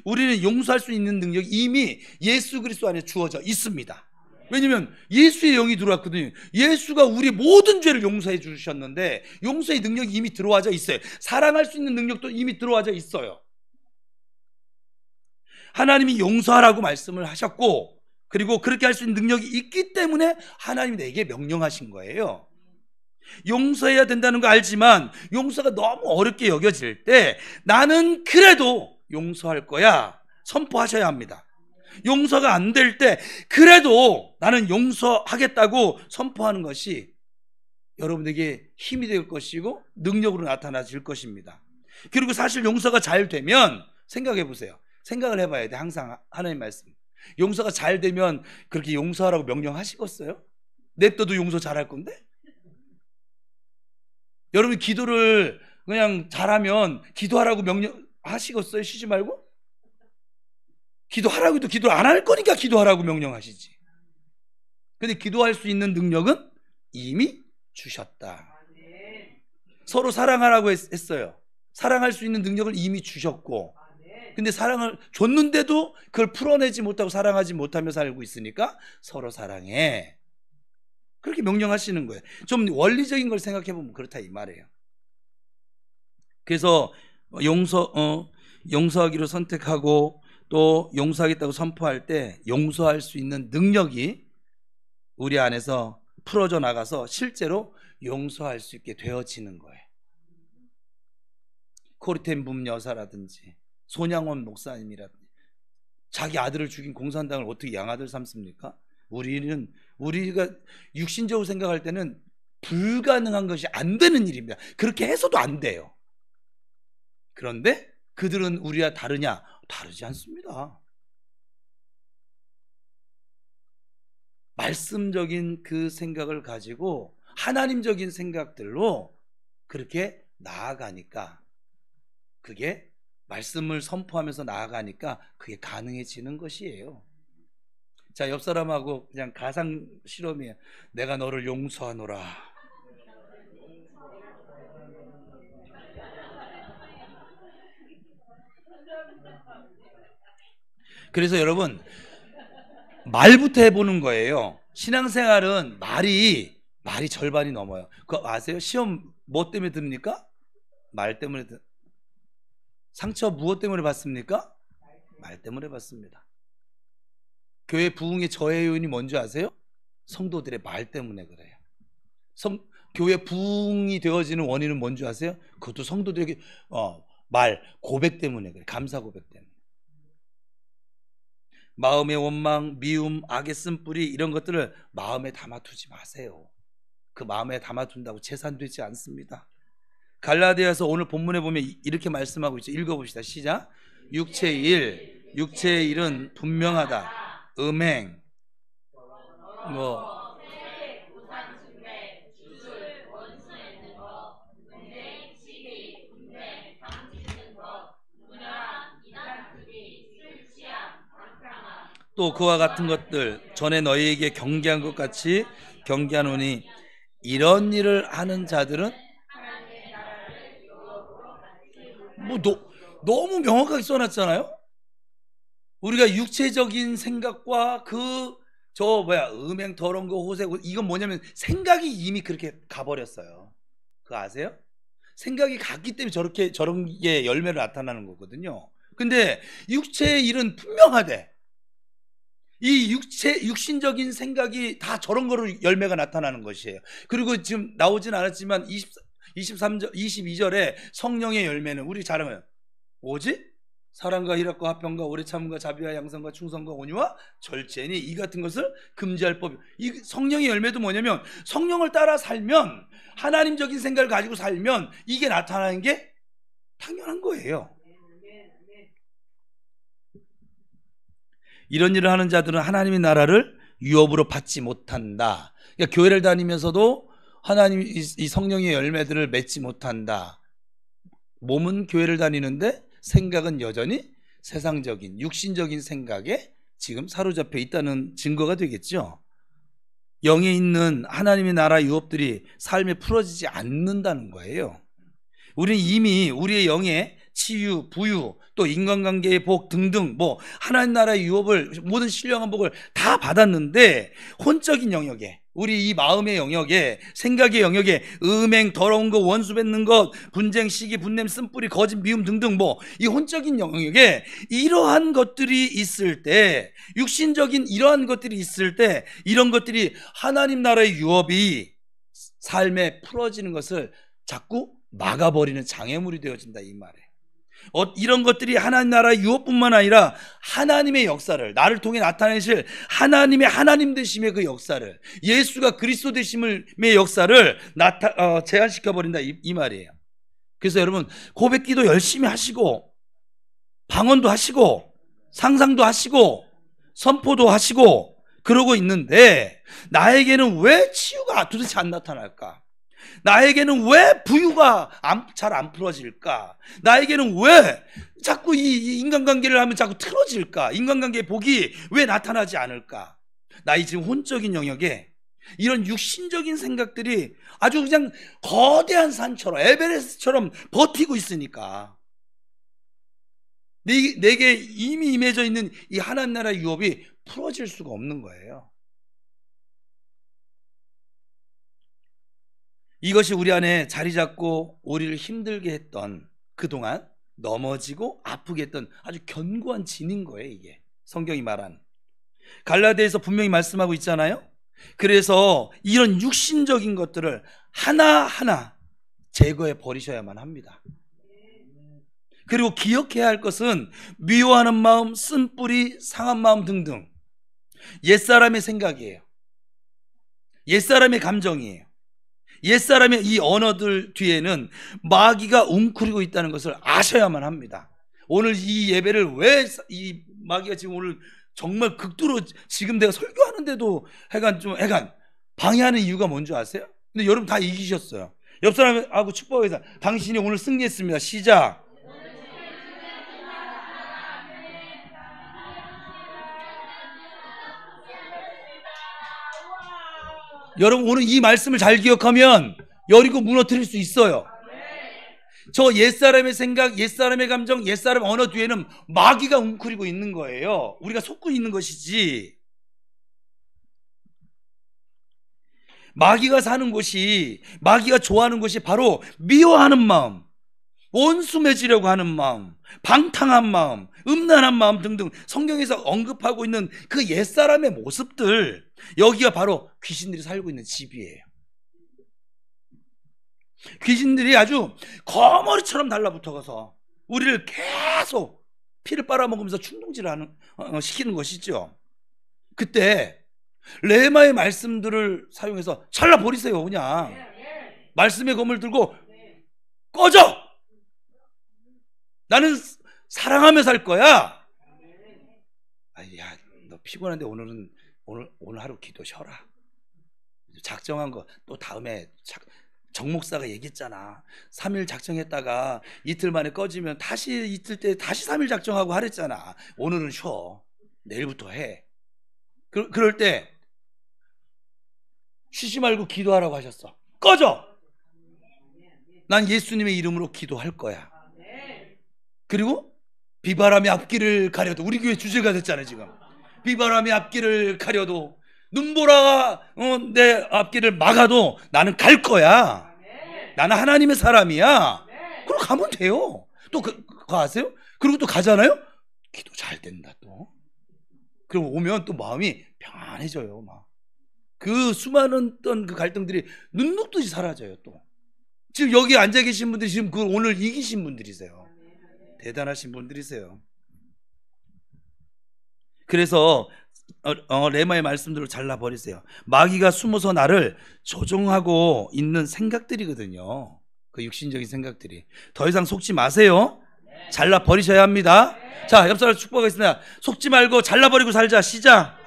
우리는 용서할 수 있는 능력이 이미 예수 그리스도 안에 주어져 있습니다. 왜냐하면 예수의 영이 들어왔거든요. 예수가 우리 모든 죄를 용서해 주셨는데 용서의 능력이 이미 들어와져 있어요. 사랑할 수 있는 능력도 이미 들어와져 있어요. 하나님이 용서하라고 말씀을 하셨고, 그리고 그렇게 할 수 있는 능력이 있기 때문에 하나님이 내게 명령하신 거예요. 용서해야 된다는 거 알지만 용서가 너무 어렵게 여겨질 때 나는 그래도 용서할 거야 선포하셔야 합니다. 용서가 안 될 때 그래도 나는 용서하겠다고 선포하는 것이 여러분에게 힘이 될 것이고 능력으로 나타나질 것입니다. 그리고 사실 용서가 잘 되면 생각해 보세요. 생각을 해봐야 돼. 항상 하나님 말씀, 용서가 잘 되면 그렇게 용서하라고 명령하시겠어요? 냅둬도 용서 잘할 건데? 여러분 기도를 그냥 잘하면 기도하라고 명령하시겠어요? 쉬지 말고? 기도하라고 해도 기도를 안 할 거니까 기도하라고 명령하시지. 근데 기도할 수 있는 능력은 이미 주셨다. 서로 사랑하라고 했어요. 사랑할 수 있는 능력을 이미 주셨고, 근데 사랑을 줬는데도 그걸 풀어내지 못하고 사랑하지 못하며 살고 있으니까 서로 사랑해, 그렇게 명령하시는 거예요. 좀 원리적인 걸 생각해 보면 그렇다 이 말이에요. 그래서 용서하기로 선택하고 또 용서하겠다고 선포할 때 용서할 수 있는 능력이 우리 안에서 풀어져 나가서 실제로 용서할 수 있게 되어지는 거예요. 코리텐 붐 여사라든지 손양원 목사님이라든지 자기 아들을 죽인 공산당을 어떻게 양아들 삼습니까? 우리가 육신적으로 생각할 때는 불가능한 것이 안 되는 일입니다. 그렇게 해서도 안 돼요. 그런데 그들은 우리와 다르냐? 다르지 않습니다. 말씀적인 그 생각을 가지고 하나님적인 생각들로 그렇게 나아가니까, 그게 말씀을 선포하면서 나아가니까 그게 가능해지는 것이에요. 자, 옆 사람하고 그냥 가상 실험이에요. 내가 너를 용서하노라. 그래서 여러분 말부터 해보는 거예요. 신앙생활은 말이 절반이 넘어요. 그거 아세요? 시험 뭐 때문에 듭니까? 말 때문에 상처 무엇 때문에 받습니까? 말 때문에 받습니다. 교회 부흥의 저해 요인이 뭔지 아세요? 성도들의 말 때문에 그래요. 교회 부흥이 되어지는 원인은 뭔지 아세요? 그것도 성도들에게 말 고백 때문에 그래요. 감사 고백 때문에. 마음의 원망, 미움, 악의 쓴뿌리 이런 것들을 마음에 담아두지 마세요. 그 마음에 담아둔다고 재산되지 않습니다. 갈라디아서 오늘 본문에 보면 이렇게 말씀하고 있죠. 읽어봅시다. 시작. 육체의 일은 분명하다. 음행, 또 그와 같은 것들 전에 너희에게 경계한 것 같이 경계하노니 이런 일을 하는 자들은 너무 명확하게 써놨잖아요. 우리가 육체적인 생각과 음행, 더러운 거, 호색, 이건 뭐냐면 생각이 이미 그렇게 가버렸어요. 그거 아세요? 생각이 갔기 때문에 저런 게 열매로 나타나는 거거든요. 근데 육체의 일은 분명하대. 이 육신적인 생각이 다 저런 거로 열매가 나타나는 것이에요. 그리고 지금 나오진 않았지만 22절에 성령의 열매는 우리 잘 알아요. 뭐지? 사랑과 희락과 화평과 오래 참음과 자비와 양선과 충성과 온유와 절제니 이 같은 것을 금지할 법. 이 성령의 열매도 뭐냐면 성령을 따라 살면, 하나님적인 생각을 가지고 살면 이게 나타나는 게 당연한 거예요. 이런 일을 하는 자들은 하나님의 나라를 유업으로 받지 못한다. 그러니까 교회를 다니면서도 하나님 이 성령의 열매들을 맺지 못한다. 몸은 교회를 다니는데 생각은 여전히 세상적인 육신적인 생각에 지금 사로잡혀 있다는 증거가 되겠죠. 영에 있는 하나님의 나라 유업들이 삶에 풀어지지 않는다는 거예요. 우리는 이미 우리의 영에 치유, 부유, 또 인간관계의 복 등등 하나님 나라의 유업을, 모든 신령한 복을 다 받았는데 혼적인 영역에, 우리 이 마음의 영역에, 생각의 영역에 음행, 더러운 것, 원수 맺는 것, 분쟁, 시기, 분냄, 쓴뿌리, 거짓, 미움 등등 이 혼적인 영역에 이러한 것들이 있을 때, 육신적인 이러한 것들이 있을 때, 이런 것들이 하나님 나라의 유업이 삶에 풀어지는 것을 자꾸 막아버리는 장애물이 되어진다, 이 말이에요. 이런 것들이 하나님 나라의 유업뿐만 아니라 하나님의 역사를, 나를 통해 나타내실 하나님의 하나님 되심의 그 역사를, 예수가 그리스도 되심의 역사를 제한시켜 버린다, 이 말이에요. 그래서 여러분, 고백기도 열심히 하시고 방언도 하시고 상상도 하시고 선포도 하시고 그러고 있는데, 나에게는 왜 치유가 도대체 안 나타날까? 나에게는 왜 부유가 잘 안 풀어질까? 나에게는 왜 자꾸 이 인간관계를 하면 자꾸 틀어질까? 인간관계의 복이 왜 나타나지 않을까? 나의 지금 혼적인 영역에 이런 육신적인 생각들이 아주 그냥 거대한 산처럼, 에베레스트처럼 버티고 있으니까 내게 이미 임해져 있는 이 하나님 나라의 유업이 풀어질 수가 없는 거예요. 이것이 우리 안에 자리 잡고 우리를 힘들게 했던, 그동안 넘어지고 아프게 했던 아주 견고한 진인 거예요. 이게 성경이 말한, 갈라디아에서 분명히 말씀하고 있잖아요. 그래서 이런 육신적인 것들을 하나하나 제거해 버리셔야만 합니다. 그리고 기억해야 할 것은 미워하는 마음, 쓴뿌리, 상한 마음 등등 옛사람의 생각이에요. 옛사람의 감정이에요. 옛사람의 이 언어들 뒤에는 마귀가 웅크리고 있다는 것을 아셔야만 합니다. 오늘 이 예배를 왜 이 마귀가 지금 오늘 정말 극도로, 지금 내가 설교하는데도 약간 방해하는 이유가 뭔지 아세요? 근데 여러분 다 이기셨어요. 옆 사람하고 축복해서 당신이 오늘 승리했습니다. 시작. 여러분 오늘 이 말씀을 잘 기억하면 여리고 무너뜨릴 수 있어요. 저 옛사람의 생각, 옛사람의 감정, 옛사람 언어 뒤에는 마귀가 웅크리고 있는 거예요. 우리가 속고 있는 것이지. 마귀가 사는 곳이, 마귀가 좋아하는 것이 바로 미워하는 마음, 원수 맺으려고 하는 마음, 방탕한 마음, 음란한 마음 등등 성경에서 언급하고 있는 그 옛사람의 모습들, 여기가 바로 귀신들이 살고 있는 집이에요. 귀신들이 아주 거머리처럼 달라붙어서 우리를 계속 피를 빨아먹으면서 충동질을 시키는 것이죠. 그때 레마의 말씀들을 사용해서 잘라버리세요. 그냥 말씀의 검을 들고 꺼져! 나는 사랑하며 살 거야. 야, 너 피곤한데 오늘 하루 기도 쉬어라. 작정한 거 또 다음에 정 목사가 얘기했잖아. 3일 작정했다가 이틀 만에 꺼지면 다시 이틀 때 다시 3일 작정하고 하랬잖아. 오늘은 쉬어. 내일부터 해. 그럴 때 쉬지 말고 기도하라고 하셨어. 꺼져! 난 예수님의 이름으로 기도할 거야. 그리고 비바람이 앞길을 가려도, 우리 교회 주제가 됐잖아요 지금. 비바람이 앞길을 가려도, 눈보라가 내 앞길을 막아도 나는 갈 거야. 나는 하나님의 사람이야. 그럼 가면 돼요. 또 그거 아세요? 그리고 또 가잖아요. 기도 잘 된다 또. 그리고 오면 또 마음이 평안해져요. 막 그 수많은 그 갈등들이 눈 녹듯이 사라져요. 또 지금 여기 앉아 계신 분들이 지금 그 오늘 이기신 분들이세요. 대단하신 분들이세요. 그래서 레마의 말씀들을 잘라버리세요. 마귀가 숨어서 나를 조종하고 있는 생각들이거든요. 그 육신적인 생각들이. 더 이상 속지 마세요. 잘라버리셔야 합니다. 자, 옆 사람 축복하겠습니다. 속지 말고 잘라버리고 살자. 시작.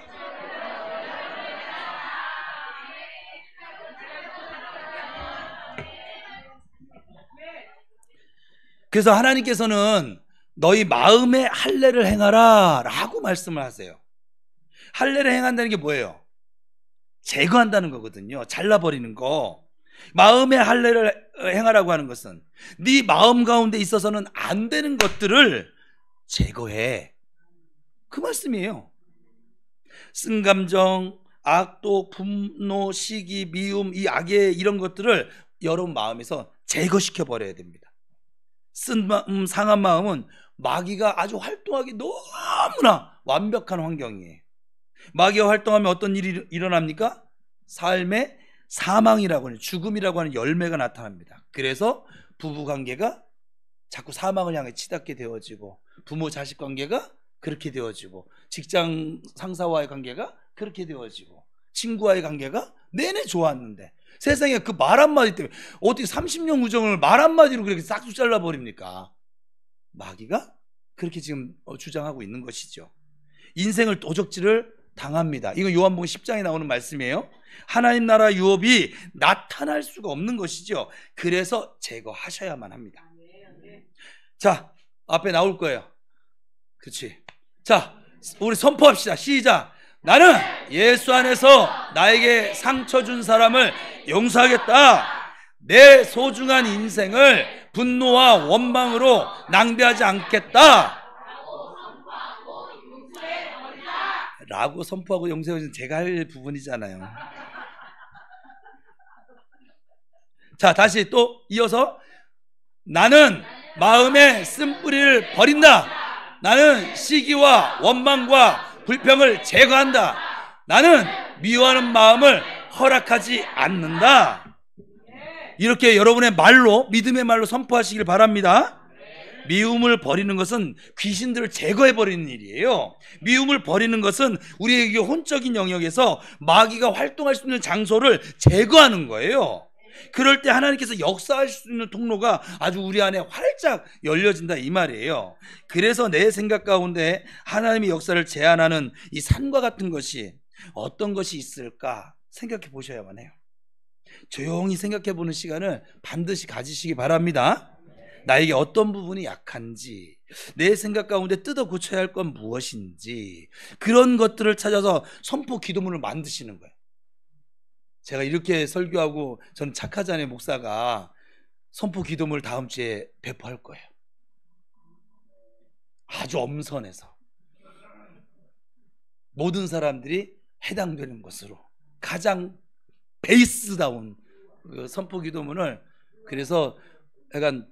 그래서 하나님께서는 너희 마음의 할례를 행하라 라고 말씀을 하세요. 할례를 행한다는 게 뭐예요? 제거한다는 거거든요. 잘라버리는 거. 마음의 할례를 행하라고 하는 것은 네 마음 가운데 있어서는 안 되는 것들을 제거해, 그 말씀이에요. 쓴 감정, 악독, 분노, 시기, 미움, 이 악의 이런 것들을 여러분 마음에서 제거시켜 버려야 됩니다. 쓴 마음, 상한 마음은 마귀가 아주 활동하기 너무나 완벽한 환경이에요. 마귀가 활동하면 어떤 일이 일어납니까? 삶에 사망이라고 하는, 죽음이라고 하는 열매가 나타납니다. 그래서 부부관계가 자꾸 사망을 향해 치닫게 되어지고, 부모 자식 관계가 그렇게 되어지고, 직장 상사와의 관계가 그렇게 되어지고, 친구와의 관계가 내내 좋았는데 세상에 그 말 한마디 때문에 어떻게 30년 우정을 말 한마디로 그렇게 싹둑 잘라버립니까? 마귀가 그렇게 지금 주장하고 있는 것이죠. 인생을 도적질을 당합니다. 이건 요한복음 10장에 나오는 말씀이에요. 하나님 나라 유업이 나타날 수가 없는 것이죠. 그래서 제거하셔야만 합니다. 자, 앞에 나올 거예요. 그렇지. 자, 우리 선포합시다. 시작. 나는 예수 안에서 나에게 상처 준 사람을 용서하겠다. 내 소중한 인생을 분노와 원망으로 낭비하지 않겠다 라고 선포하고 용서해주는 제가 할 부분이잖아요. 자, 다시 또 이어서 나는 마음의 쓴뿌리를 버린다. 나는 시기와 원망과 불평을 제거한다. 나는 미워하는 마음을 허락하지 않는다. 이렇게 여러분의 말로, 믿음의 말로 선포하시길 바랍니다. 미움을 버리는 것은 귀신들을 제거해버리는 일이에요. 미움을 버리는 것은 우리에게 혼적인 영역에서 마귀가 활동할 수 있는 장소를 제거하는 거예요. 그럴 때 하나님께서 역사하실 수 있는 통로가 아주 우리 안에 활짝 열려진다, 이 말이에요. 그래서 내 생각 가운데 하나님의 역사를 제한하는 이 산과 같은 것이 어떤 것이 있을까 생각해 보셔야만 해요. 조용히 생각해 보는 시간을 반드시 가지시기 바랍니다. 나에게 어떤 부분이 약한지, 내 생각 가운데 뜯어 고쳐야 할 건 무엇인지, 그런 것들을 찾아서 선포 기도문을 만드시는 거예요. 제가 이렇게 설교하고 전 착하자네 목사가 선포 기도문을 다음 주에 배포할 거예요. 아주 엄선해서 모든 사람들이 해당되는 것으로 가장 베이스다운 그 선포 기도문을, 그래서 약간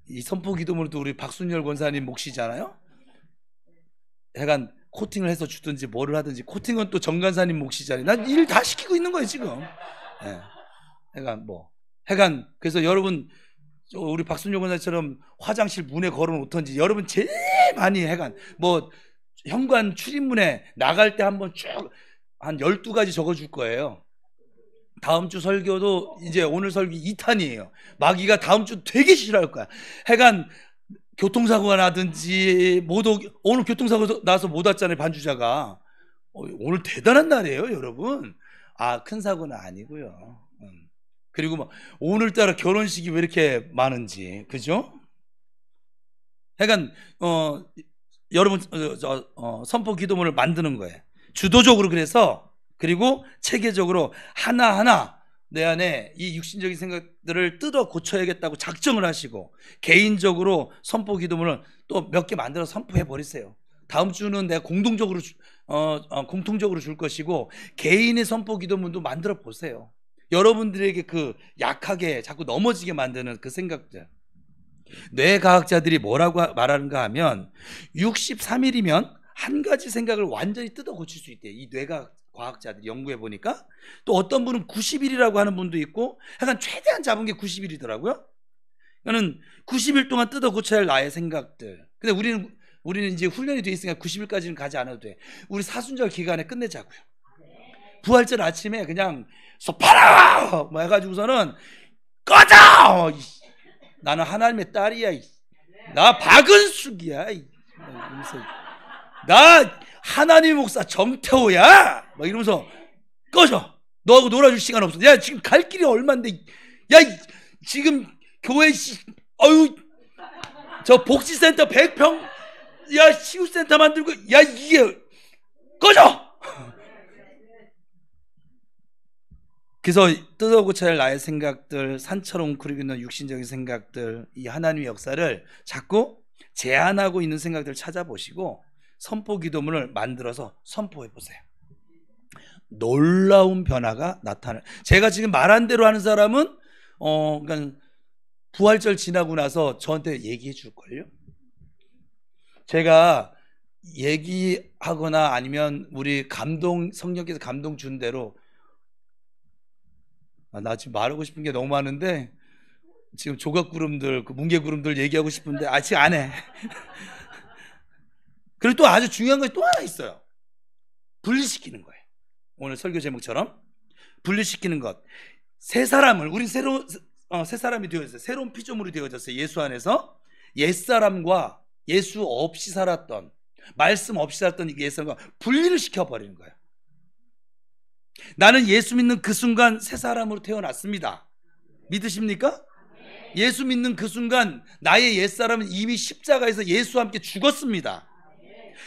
이 선포 기도문도 우리 박순열 권사님 몫이잖아요. 약간 코팅을 해서 주든지 뭐를 하든지, 코팅은 또 정간사님 몫이잖아요. 난 일 다 시키고 있는 거예요 지금. 예. 약간 뭐 약간 그래서 여러분 우리 박순열 권사처럼 화장실 문에 걸어놓던지, 여러분 제일 많이 약간 뭐 현관 출입문에 나갈 때 한번 쭉 한 12가지 적어줄 거예요. 다음 주 설교도 이제 오늘 설교 2탄이에요. 마귀가 다음 주 되게 싫어할 거야. 하여간 교통사고가 나든지 오늘 교통사고 나서 못 왔잖아요, 반주자가. 오늘 대단한 날이에요 여러분. 아, 큰 사고는 아니고요. 그리고 뭐 오늘따라 결혼식이 왜 이렇게 많은지, 그죠? 하여간 여러분 선포 기도문을 만드는 거예요, 주도적으로. 그래서 그리고 체계적으로 하나하나 내 안에 이 육신적인 생각들을 뜯어 고쳐야겠다고 작정을 하시고, 개인적으로 선포 기도문을 또 몇 개 만들어 선포해 버리세요. 다음 주는 내가 공통적으로 줄 것이고, 개인의 선포 기도문도 만들어 보세요. 여러분들에게 그 약하게 자꾸 넘어지게 만드는 그 생각들. 뇌과학자들이 뭐라고 말하는가 하면 63일이면 한 가지 생각을 완전히 뜯어 고칠 수 있대요. 이 뇌과학자들이 연구해 보니까. 또 어떤 분은 90일이라고 하는 분도 있고, 약간 최대한 잡은 게 90일이더라고요. 그러니까 90일 동안 뜯어 고쳐야 할 나의 생각들. 근데 우리는 이제 훈련이 돼 있으니까 90일까지는 가지 않아도 돼. 우리 사순절 기간에 끝내자고요. 부활절 아침에 그냥 소파라 뭐 해가지고서는 꺼져! 나는 하나님의 딸이야. 나 박은숙이야. 나 하나님 목사 정태호야. 막 이러면서 꺼져. 너하고 놀아줄 시간 없어. 야, 지금 갈 길이 얼만데. 야, 지금 교회 어유 저 복지센터 100평 야 치유센터 만들고 야 이게 꺼져. 그래서 뜯어고쳐야 할 나의 생각들, 산처럼 웅크리고 있는 육신적인 생각들, 이 하나님의 역사를 자꾸 제한하고 있는 생각들을 찾아보시고 선포 기도문을 만들어서 선포해 보세요. 놀라운 변화가 나타나요. 제가 지금 말한 대로 하는 사람은 그러니까 부활절 지나고 나서 저한테 얘기해 줄걸요. 제가 얘기하거나 아니면 우리 성령께서 감동 준 대로 나 지금 말하고 싶은 게 너무 많은데 지금 조각구름들, 그 뭉게구름들 얘기하고 싶은데 아직 안 해. 그리고 또 아주 중요한 것이 또 하나 있어요. 분리시키는 거예요. 오늘 설교 제목처럼 분리시키는 것. 새 사람을 우리 새 사람이 되어졌어요. 새로운 피조물이 되어졌어요. 예수 안에서 옛사람과 예수 없이 살았던 말씀 없이 살았던 옛사람과 분리를 시켜버리는 거예요. 나는 예수 믿는 그 순간 새 사람으로 태어났습니다. 믿으십니까? 예수 믿는 그 순간 나의 옛사람은 이미 십자가에서 예수와 함께 죽었습니다.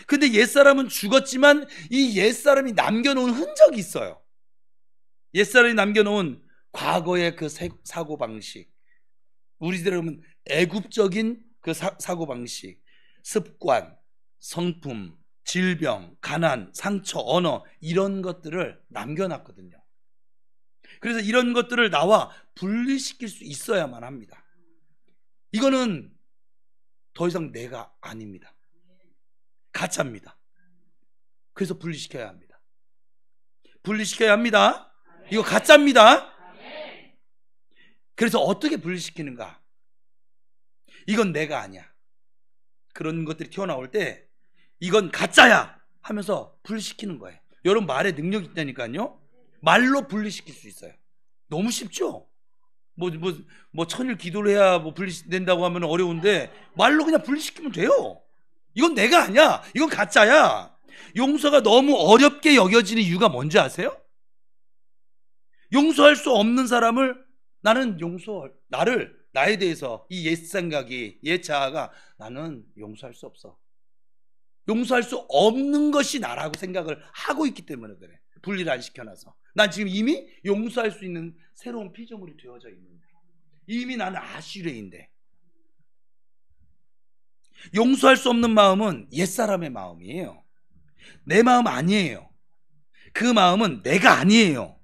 근데 옛사람은 죽었지만 이 옛사람이 남겨놓은 흔적이 있어요. 옛사람이 남겨놓은 과거의 그 사고방식, 우리들이 보면 애굽적인 그 사고방식, 습관, 성품, 질병, 가난, 상처, 언어 이런 것들을 남겨놨거든요. 그래서 이런 것들을 나와 분리시킬 수 있어야만 합니다. 이거는 더 이상 내가 아닙니다. 가짜입니다. 그래서 분리시켜야 합니다. 분리시켜야 합니다. 이거 가짜입니다. 그래서 어떻게 분리시키는가? 이건 내가 아니야. 그런 것들이 튀어나올 때 이건 가짜야 하면서 분리시키는 거예요. 여러분 말에 능력이 있다니까요. 말로 분리시킬 수 있어요. 너무 쉽죠? 천일 기도를 해야 분리된다고 하면 어려운데 말로 그냥 분리시키면 돼요. 이건 내가 아니야. 이건 가짜야. 용서가 너무 어렵게 여겨지는 이유가 뭔지 아세요? 용서할 수 없는 사람을 나에 대해서 이 옛 생각이, 옛 자아가 나는 용서할 수 없어. 용서할 수 없는 것이 나라고 생각을 하고 있기 때문에 그래. 분리를 안 시켜놔서. 난 지금 이미 용서할 수 있는 새로운 피조물이 되어져 있는데, 이미 나는 아슈레인데. 용서할 수 없는 마음은 옛사람의 마음이에요. 내 마음 아니에요. 그 마음은 내가 아니에요.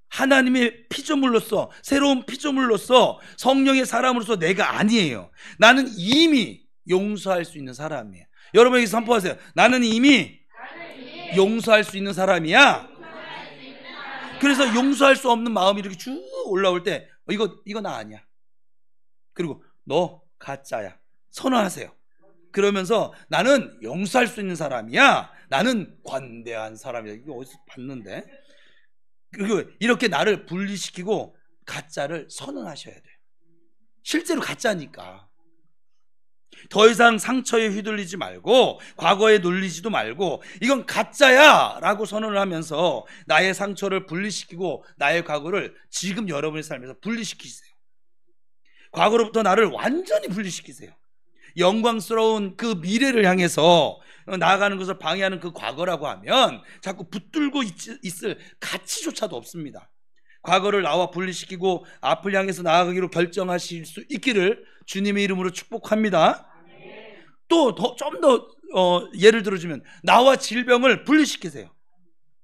하나님의 피조물로서, 새로운 피조물로서, 성령의 사람으로서 내가 아니에요. 나는 이미 용서할 수 있는 사람이에요. 여러분에게 선포하세요. 나는 이미 용서할 수 있는 사람이야. 그래서 용서할 수 없는 마음이 이렇게 쭉 올라올 때 이거 나 아니야. 그리고 너 가짜야. 선언하세요. 그러면서 나는 용서할 수 있는 사람이야. 나는 관대한 사람이야. 이거 어디서 봤는데? 그리고 이렇게 나를 분리시키고 가짜를 선언하셔야 돼요. 실제로 가짜니까. 더 이상 상처에 휘둘리지 말고 과거에 눌리지도 말고 이건 가짜야 라고 선언을 하면서 나의 상처를 분리시키고 나의 과거를 지금 여러분의 삶에서 분리시키세요. 과거로부터 나를 완전히 분리시키세요. 영광스러운 그 미래를 향해서 나아가는 것을 방해하는 그 과거라고 하면 자꾸 붙들고 있을 가치조차도 없습니다. 과거를 나와 분리시키고 앞을 향해서 나아가기로 결정하실 수 있기를 주님의 이름으로 축복합니다. 또 좀 더 예를 들어주면 나와 질병을 분리시키세요.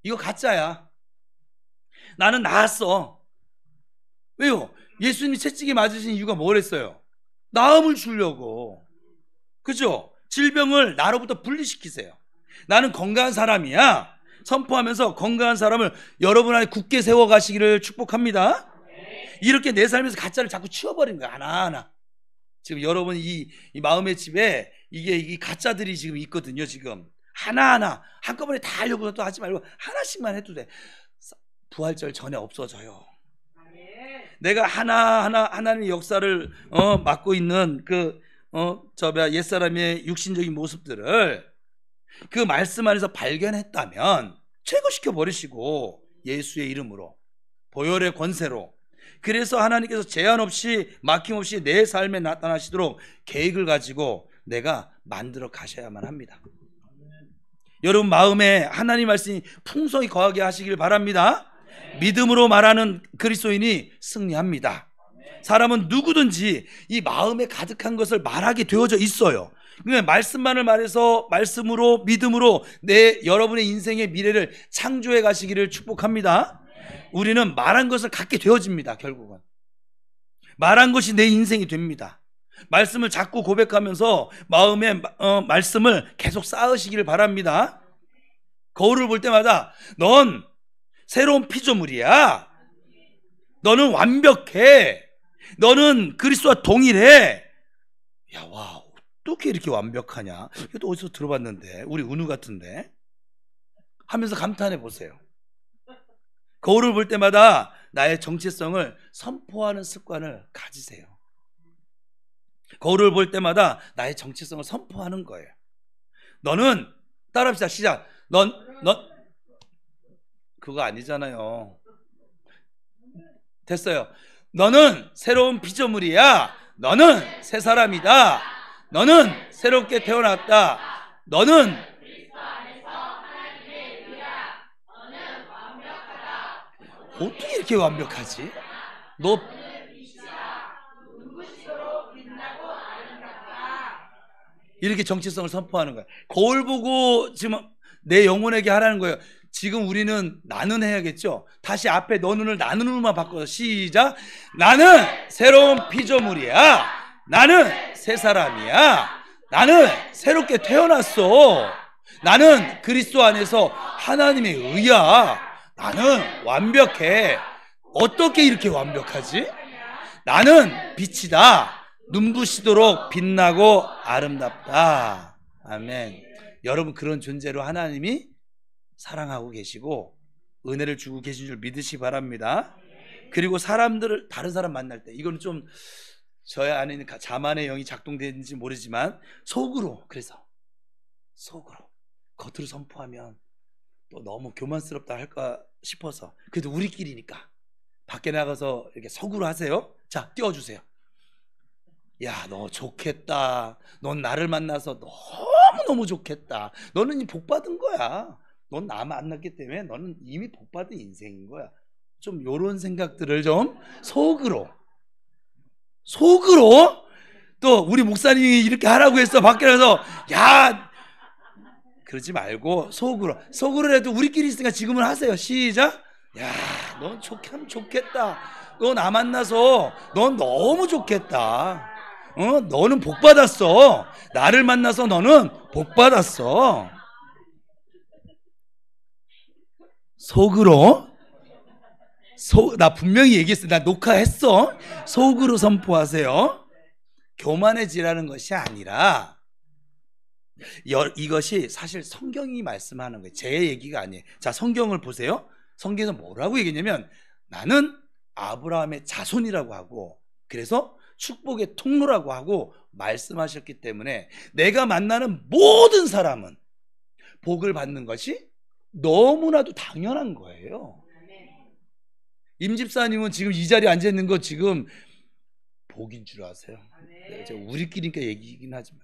이거 가짜야. 나는 나았어. 왜요? 예수님이 채찍에 맞으신 이유가 뭐랬어요? 나음을 주려고. 그죠? 질병을 나로부터 분리시키세요. 나는 건강한 사람이야. 선포하면서 건강한 사람을 여러분 안에 굳게 세워가시기를 축복합니다. 이렇게 내 삶에서 가짜를 자꾸 치워버리는 거야. 하나하나. 지금 여러분 이 마음의 집에 이 가짜들이 지금 있거든요. 지금 하나하나 한꺼번에 다 하려고 또 하지 말고 하나씩만 해도 돼. 부활절 전에 없어져요. 내가 하나하나 하나님의 역사를 맡고 있는 옛사람의 육신적인 모습들을 그 말씀 안에서 발견했다면 최고시켜 버리시고 예수의 이름으로 보혈의 권세로 그래서 하나님께서 제한 없이 막힘없이 내 삶에 나타나시도록 계획을 가지고 내가 만들어 가셔야만 합니다. 여러분 마음에 하나님 말씀이 풍성히 거하게 하시길 바랍니다. 믿음으로 말하는 그리스도인이 승리합니다. 사람은 누구든지 이 마음에 가득한 것을 말하게 되어져 있어요. 그러니까 말씀만을 말해서 말씀으로 믿음으로 여러분의 인생의 미래를 창조해 가시기를 축복합니다. 우리는 말한 것을 갖게 되어집니다. 결국은 말한 것이 내 인생이 됩니다. 말씀을 자꾸 고백하면서 마음에 말씀을 계속 쌓으시기를 바랍니다. 거울을 볼 때마다 넌 새로운 피조물이야. 너는 완벽해. 너는 그리스도와 동일해. 야, 와, 어떻게 이렇게 완벽하냐? 이것도 어디서 들어봤는데, 우리 은우 같은데 하면서 감탄해 보세요. 거울을 볼 때마다 나의 정체성을 선포하는 습관을 가지세요. 거울을 볼 때마다 나의 정체성을 선포하는 거예요. 너는, 따라합시다. 시작. 넌 그거 아니잖아요. 됐어요. 너는 새로운 피조물이야. 너는 새 사람이다. 너는 새롭게 태어났다. 너는 어떻게 이렇게 완벽하지? 너 이렇게 정체성을 선포하는 거야. 거울 보고 지금 내 영혼에게 하라는 거예요. 지금 우리는 나는 해야겠죠. 다시 앞에 너는을 나는으로만 바꿔서 시작. 나는 새로운 피조물이야. 나는 새 사람이야. 나는 새롭게 태어났어. 나는 그리스도 안에서 하나님의 의야. 나는 완벽해. 어떻게 이렇게 완벽하지? 나는 빛이다. 눈부시도록 빛나고 아름답다. 아멘. 여러분 그런 존재로 하나님이 사랑하고 계시고 은혜를 주고 계신 줄 믿으시기 바랍니다. 그리고 다른 사람 만날 때, 이건 좀 저의 안에 있는 자만의 영이 작동되는지 모르지만 속으로 겉으로 선포하면 또 너무 교만스럽다 할까 싶어서, 그래도 우리끼리니까 밖에 나가서 이렇게 속으로 하세요. 자, 띄워주세요. 야, 너 좋겠다. 넌 나를 만나서 너무너무 좋겠다. 너는 이 복 받은 거야. 넌 나 만났기 때문에 너는 이미 복 받은 인생인 거야. 좀 요런 생각들을 좀 속으로 또 우리 목사님이 이렇게 하라고 했어. 밖에 나가서 야, 그러지 말고 속으로 해도 우리끼리 있으니까 지금은 하세요. 시작. 야, 넌 하면 좋겠다. 너 나 만나서 넌 너무 좋겠다. 너는 복 받았어. 나를 만나서 너는 복 받았어. 속으로 나 분명히 얘기했어. 나 녹화했어. 속으로 선포하세요. 교만해지라는 것이 아니라 이것이 사실 성경이 말씀하는 거예요. 제 얘기가 아니에요. 자, 성경을 보세요. 성경에서 뭐라고 얘기했냐면 나는 아브라함의 자손이라고 하고 그래서 축복의 통로라고 하고 말씀하셨기 때문에 내가 만나는 모든 사람은 복을 받는 것이 너무나도 당연한 거예요. 임 집사님은 지금 이 자리에 앉아 있는 거 지금 복인 줄 아세요? 우리끼리니까 얘기긴 하지만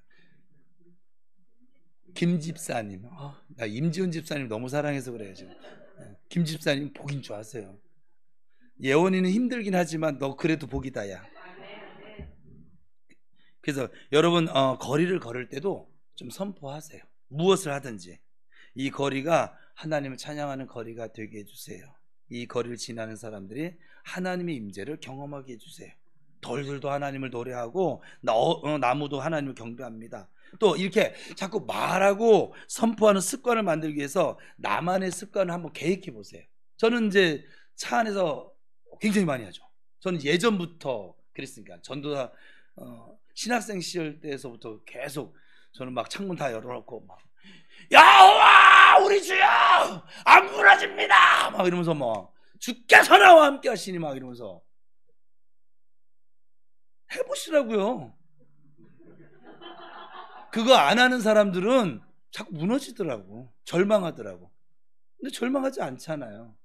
김 집사님, 나 임지훈 집사님 너무 사랑해서 그래요. 지금 김 집사님 복인 줄 아세요? 예원이는 힘들긴 하지만 너 그래도 복이다 야. 그래서 여러분 거리를 걸을 때도 좀 선포하세요. 무엇을 하든지 이 거리가 하나님을 찬양하는 거리가 되게 해주세요. 이 거리를 지나는 사람들이 하나님의 임재를 경험하게 해주세요. 돌들도 하나님을 노래하고 나무도 하나님을 경배합니다. 또 이렇게 자꾸 말하고 선포하는 습관을 만들기 위해서 나만의 습관을 한번 계획해 보세요. 저는 이제 차 안에서 굉장히 많이 하죠. 저는 예전부터 그랬으니까 전도사 신학생 시절 때에서부터 계속 저는 막 창문 다 열어놓고 막 야호와 우리 주여 안 무너집니다 막 이러면서 막 주께서 나와 함께 하시니 막 이러면서 해보시라고요. 그거 안 하는 사람들은 자꾸 무너지더라고. 절망하더라고. 근데 절망하지 않잖아요.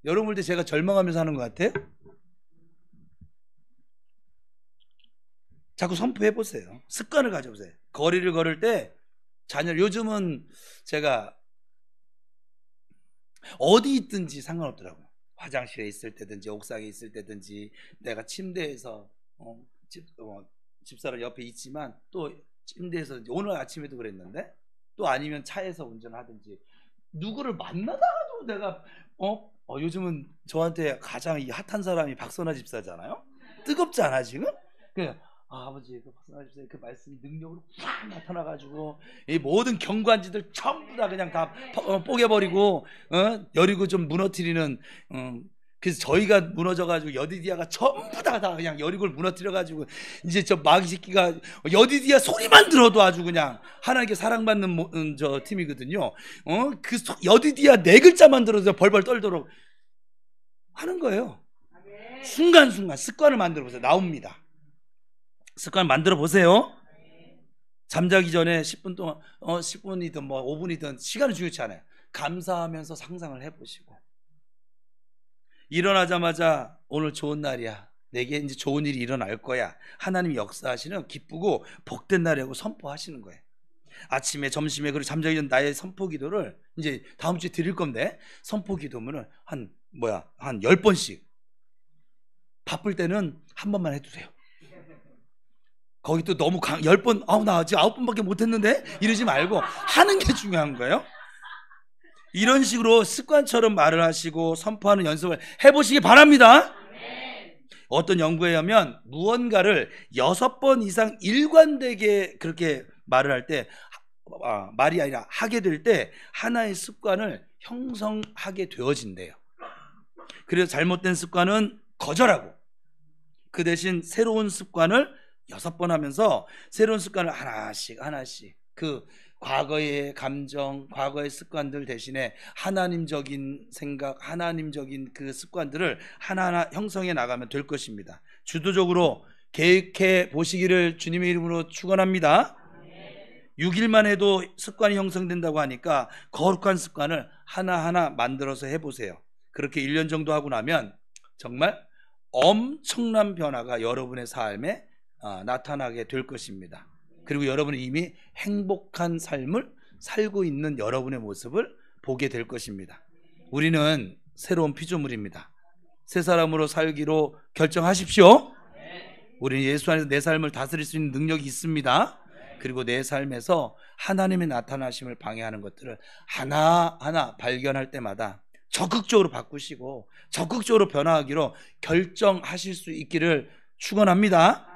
여러분 볼 때 제가 절망하면서 하는 것 같아요? 자꾸 선포해 보세요. 습관을 가져보세요. 거리를 걸을 때 자녀, 요즘은 제가 어디 있든지 상관없더라고요. 화장실에 있을 때든지 옥상에 있을 때든지 내가 침대에서 집사람 옆에 있지만 또 침대에서, 오늘 아침에도 그랬는데, 또 아니면 차에서 운전하든지 누구를 만나다가도 내가 요즘은 저한테 가장 이 핫한 사람이 박선아 집사잖아요. 뜨겁지 않아 지금? 아버지 그 박선아 집사의 그 말씀이 능력으로 확 나타나가지고 이 모든 경관지들 전부 다 그냥 다 뽀개버리고 여리고 좀 무너뜨리는, 그래서 저희가 무너져가지고 여디디아가 전부 다 그냥 여리고를 무너뜨려가지고 이제 저 마귀 새끼가 여디디아 소리만 들어도 아주 그냥 하나님께 사랑받는 저 팀이거든요. 그 여디디아 네 글자만 들어도 벌벌 떨도록 하는 거예요. 순간순간 습관을 만들어 보세요. 나옵니다. 습관 만들어 보세요. 잠자기 전에 10분 동안 10분이든 뭐 5분이든 시간은 중요치 않아요. 감사하면서 상상을 해보시고, 일어나자마자 오늘 좋은 날이야, 내게 이제 좋은 일이 일어날 거야, 하나님이 역사하시는 기쁘고 복된 날이라고 선포하시는 거예요. 아침에, 점심에, 그리고 잠자기 전 나의 선포 기도를 이제 다음 주에 드릴 건데, 선포 기도문을 한 10번씩, 바쁠 때는 한 번만 해도 돼요. 거기 또 너무 10번, 나 아직 9번밖에 못했는데 이러지 말고 하는 게 중요한 거예요. 이런 식으로 습관처럼 말을 하시고 선포하는 연습을 해보시기 바랍니다. 어떤 연구에 의하면 무언가를 6번 이상 일관되게 그렇게 말을 할 때, 말이 아니라 하게 될 때 하나의 습관을 형성하게 되어진대요. 그래서 잘못된 습관은 거절하고, 그 대신 새로운 습관을 6번 하면서 새로운 습관을 하나씩 그 과거의 감정, 과거의 습관들 대신에 하나님적인 생각, 하나님적인 그 습관들을 하나하나 형성해 나가면 될 것입니다. 주도적으로 계획해 보시기를 주님의 이름으로 축원합니다. 6일만 해도 습관이 형성된다고 하니까 거룩한 습관을 하나하나 만들어서 해보세요. 그렇게 1년 정도 하고 나면 정말 엄청난 변화가 여러분의 삶에 나타나게 될 것입니다. 그리고 여러분은 이미 행복한 삶을 살고 있는 여러분의 모습을 보게 될 것입니다. 우리는 새로운 피조물입니다. 새 사람으로 살기로 결정하십시오. 우리는 예수 안에서 내 삶을 다스릴 수 있는 능력이 있습니다. 그리고 내 삶에서 하나님의 나타나심을 방해하는 것들을 하나하나 발견할 때마다 적극적으로 바꾸시고 적극적으로 변화하기로 결정하실 수 있기를 축원합니다.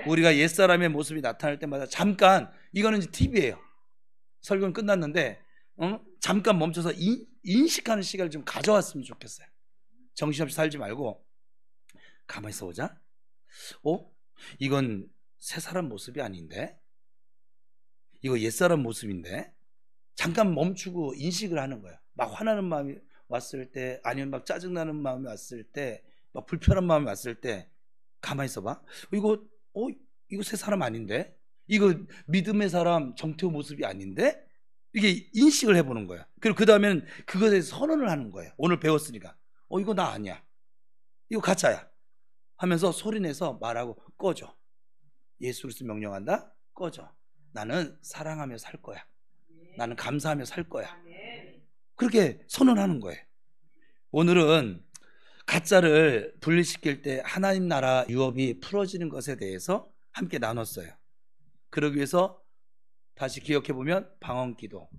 우리가 옛사람의 모습이 나타날 때마다 잠깐, 이거는 이제 팁이에요. 설교는 끝났는데 잠깐 멈춰서 인식하는 시간을 좀 가져왔으면 좋겠어요. 정신없이 살지 말고 가만히 있어보자. 이건 새 사람 모습이 아닌데, 이거 옛사람 모습인데. 잠깐 멈추고 인식을 하는 거예요. 막 화나는 마음이 왔을 때, 아니면 막 짜증나는 마음이 왔을 때, 막 불편한 마음이 왔을 때 가만히 있어봐. 이거 새 사람 아닌데? 이거 믿음의 사람 정태호 모습이 아닌데? 이게 인식을 해보는 거야. 그리고 그 다음에는 그것에 대해서 선언을 하는 거예요. 오늘 배웠으니까 이거 나 아니야, 이거 가짜야 하면서 소리내서 말하고 꺼져. 예수 그리스도 명령한다, 꺼져. 나는 사랑하며 살 거야. 나는 감사하며 살 거야. 그렇게 선언하는 거예요. 오늘은 가짜를 분리시킬 때 하나님 나라 유업이 풀어지는 것에 대해서 함께 나눴어요. 그러기 위해서 다시 기억해보면 방언기도,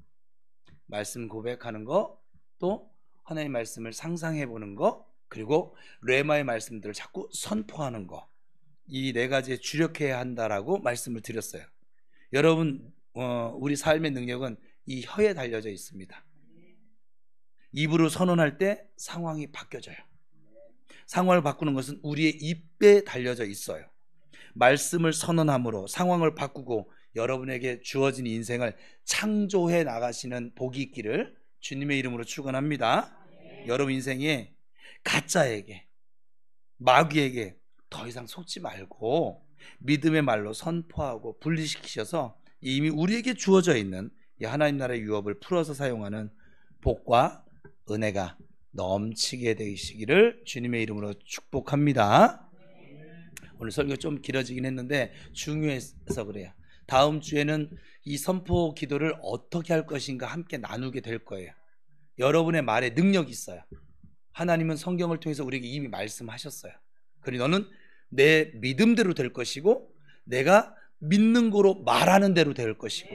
말씀 고백하는 거, 또 하나님의 말씀을 상상해보는 거, 그리고 레마의 말씀들을 자꾸 선포하는 거, 이 4가지에 주력해야 한다라고 말씀을 드렸어요. 여러분, 우리 삶의 능력은 이 혀에 달려져 있습니다. 입으로 선언할 때 상황이 바뀌어져요. 상황을 바꾸는 것은 우리의 입에 달려져 있어요. 말씀을 선언함으로 상황을 바꾸고 여러분에게 주어진 인생을 창조해 나가시는 복이 있기를 주님의 이름으로 축원합니다. 여러분 인생에 가짜에게, 마귀에게 더 이상 속지 말고 믿음의 말로 선포하고 분리시키셔서 이미 우리에게 주어져 있는 이 하나님 나라의 유업을 풀어서 사용하는 복과 은혜가 넘치게 되시기를 주님의 이름으로 축복합니다. 오늘 설교 좀 길어지긴 했는데 중요해서 그래요. 다음 주에는 이 선포 기도를 어떻게 할 것인가 함께 나누게 될 거예요. 여러분의 말에 능력이 있어요. 하나님은 성경을 통해서 우리에게 이미 말씀하셨어요. 그러니 너는 내 믿음대로 될 것이고 내가 믿는 거로 말하는 대로 될 것이고,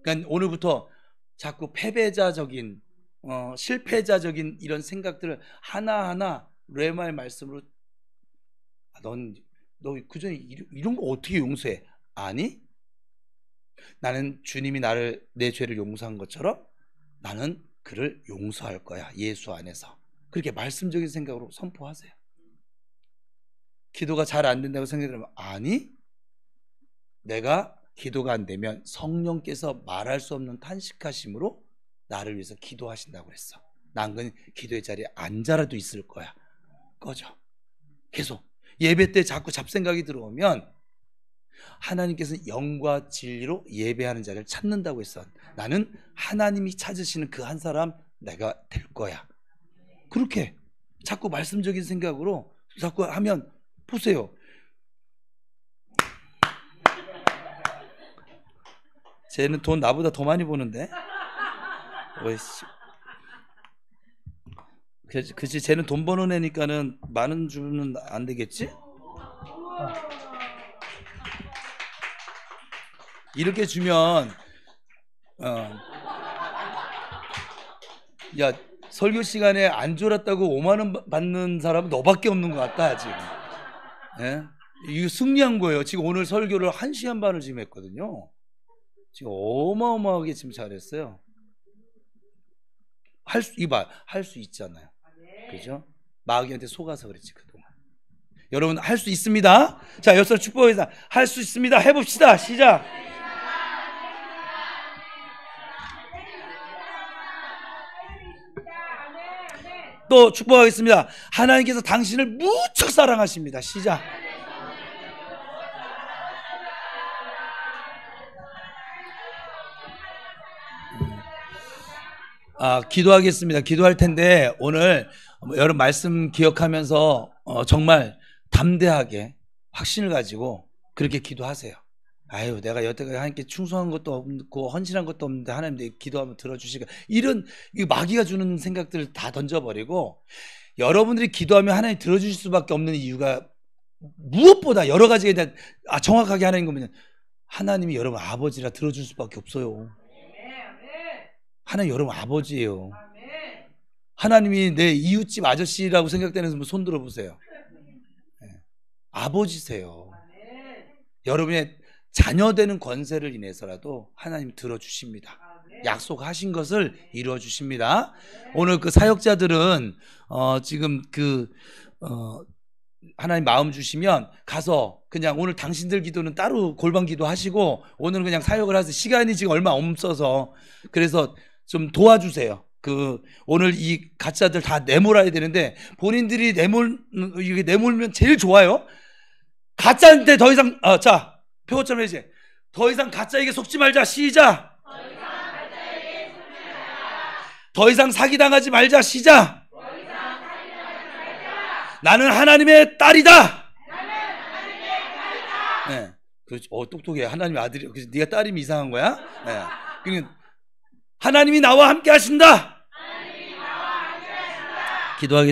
그러니까 오늘부터 자꾸 패배자적인 실패자적인 이런 생각들을 하나하나 레마의 말씀으로 너 그전에 이런 거 어떻게 용서해? 아니, 나는 주님이 내 죄를 용서한 것처럼 나는 그를 용서할 거야, 예수 안에서. 그렇게 말씀적인 생각으로 선포하세요. 기도가 잘 안 된다고 생각하면 아니, 내가 기도가 안 되면 성령께서 말할 수 없는 탄식하심으로 나를 위해서 기도하신다고 그랬어. 난 그 기도의 자리에 앉아라도 있을 거야. 꺼져. 계속 예배 때 자꾸 잡생각이 들어오면 하나님께서는 영과 진리로 예배하는 자를 찾는다고 했어. 나는 하나님이 찾으시는 그 한 사람 내가 될 거야. 그렇게 자꾸 말씀적인 생각으로 자꾸 하면 보세요. 쟤는 돈 나보다 더 많이 버는데? 그치, 쟤는 돈 버는 애니까는 많은 주면 안 되겠지? 이렇게 주면 야, 설교 시간에 안 졸았다고 5만 원 받는 사람은 너밖에 없는 것 같다 지금. 예? 이거 승리한 거예요. 지금 오늘 설교를 1시간 반을 지금 했거든요. 지금 어마어마하게 지금 잘했어요. 할 수 있잖아요. 그죠? 마귀한테 속아서 그랬지 그동안. 여러분 할 수 있습니다. 자, 여섯 축복에서 할 수 있습니다. 해봅시다. 시작. 또 축복하겠습니다. 하나님께서 당신을 무척 사랑하십니다. 시작. 기도하겠습니다. 기도할 텐데 오늘 여러분 말씀 기억하면서 정말 담대하게 확신을 가지고 그렇게 기도하세요. 아유, 내가 여태까지 하나님께 충성한 것도 없고 헌신한 것도 없는데 하나님 내 기도하면 들어주시고, 이런 마귀가 주는 생각들을 다 던져버리고 여러분들이 기도하면 하나님 들어주실 수밖에 없는 이유가 무엇보다 여러 가지에 대한 정확하게 하나님 거면 하나님이 여러분 아버지라 들어줄 수밖에 없어요. 하나님 여러분 아버지예요. 하나님이 내 이웃집 아저씨라고 생각되는 분 손 들어보세요. 네. 아버지세요. 여러분의 자녀되는 권세를 인해서라도 하나님 들어주십니다. 약속하신 것을 이루어주십니다. 오늘 그 사역자들은 지금 하나님 마음 주시면 가서 그냥 오늘 당신들 기도는 따로 골방 기도 하시고 오늘은 그냥 사역을 하세요. 시간이 지금 얼마 없어서 그래서 좀 도와주세요. 오늘 이 가짜들 다 내몰아야 되는데 본인들이 내몰면 제일 좋아요. 가짜인데 더 이상 자, 표어처럼 해야지. 더 이상 가짜에게 속지 말자. 시작. 더 이상 사기당하지 말자. 시작. 나는 하나님의 딸이다. 네, 그렇지. 똑똑해. 하나님의 아들이. 그래서 네가 딸이면 이상한 거야. 네. 그러니까 하나님이 나와 함께 하신다. 기도하겠습니다.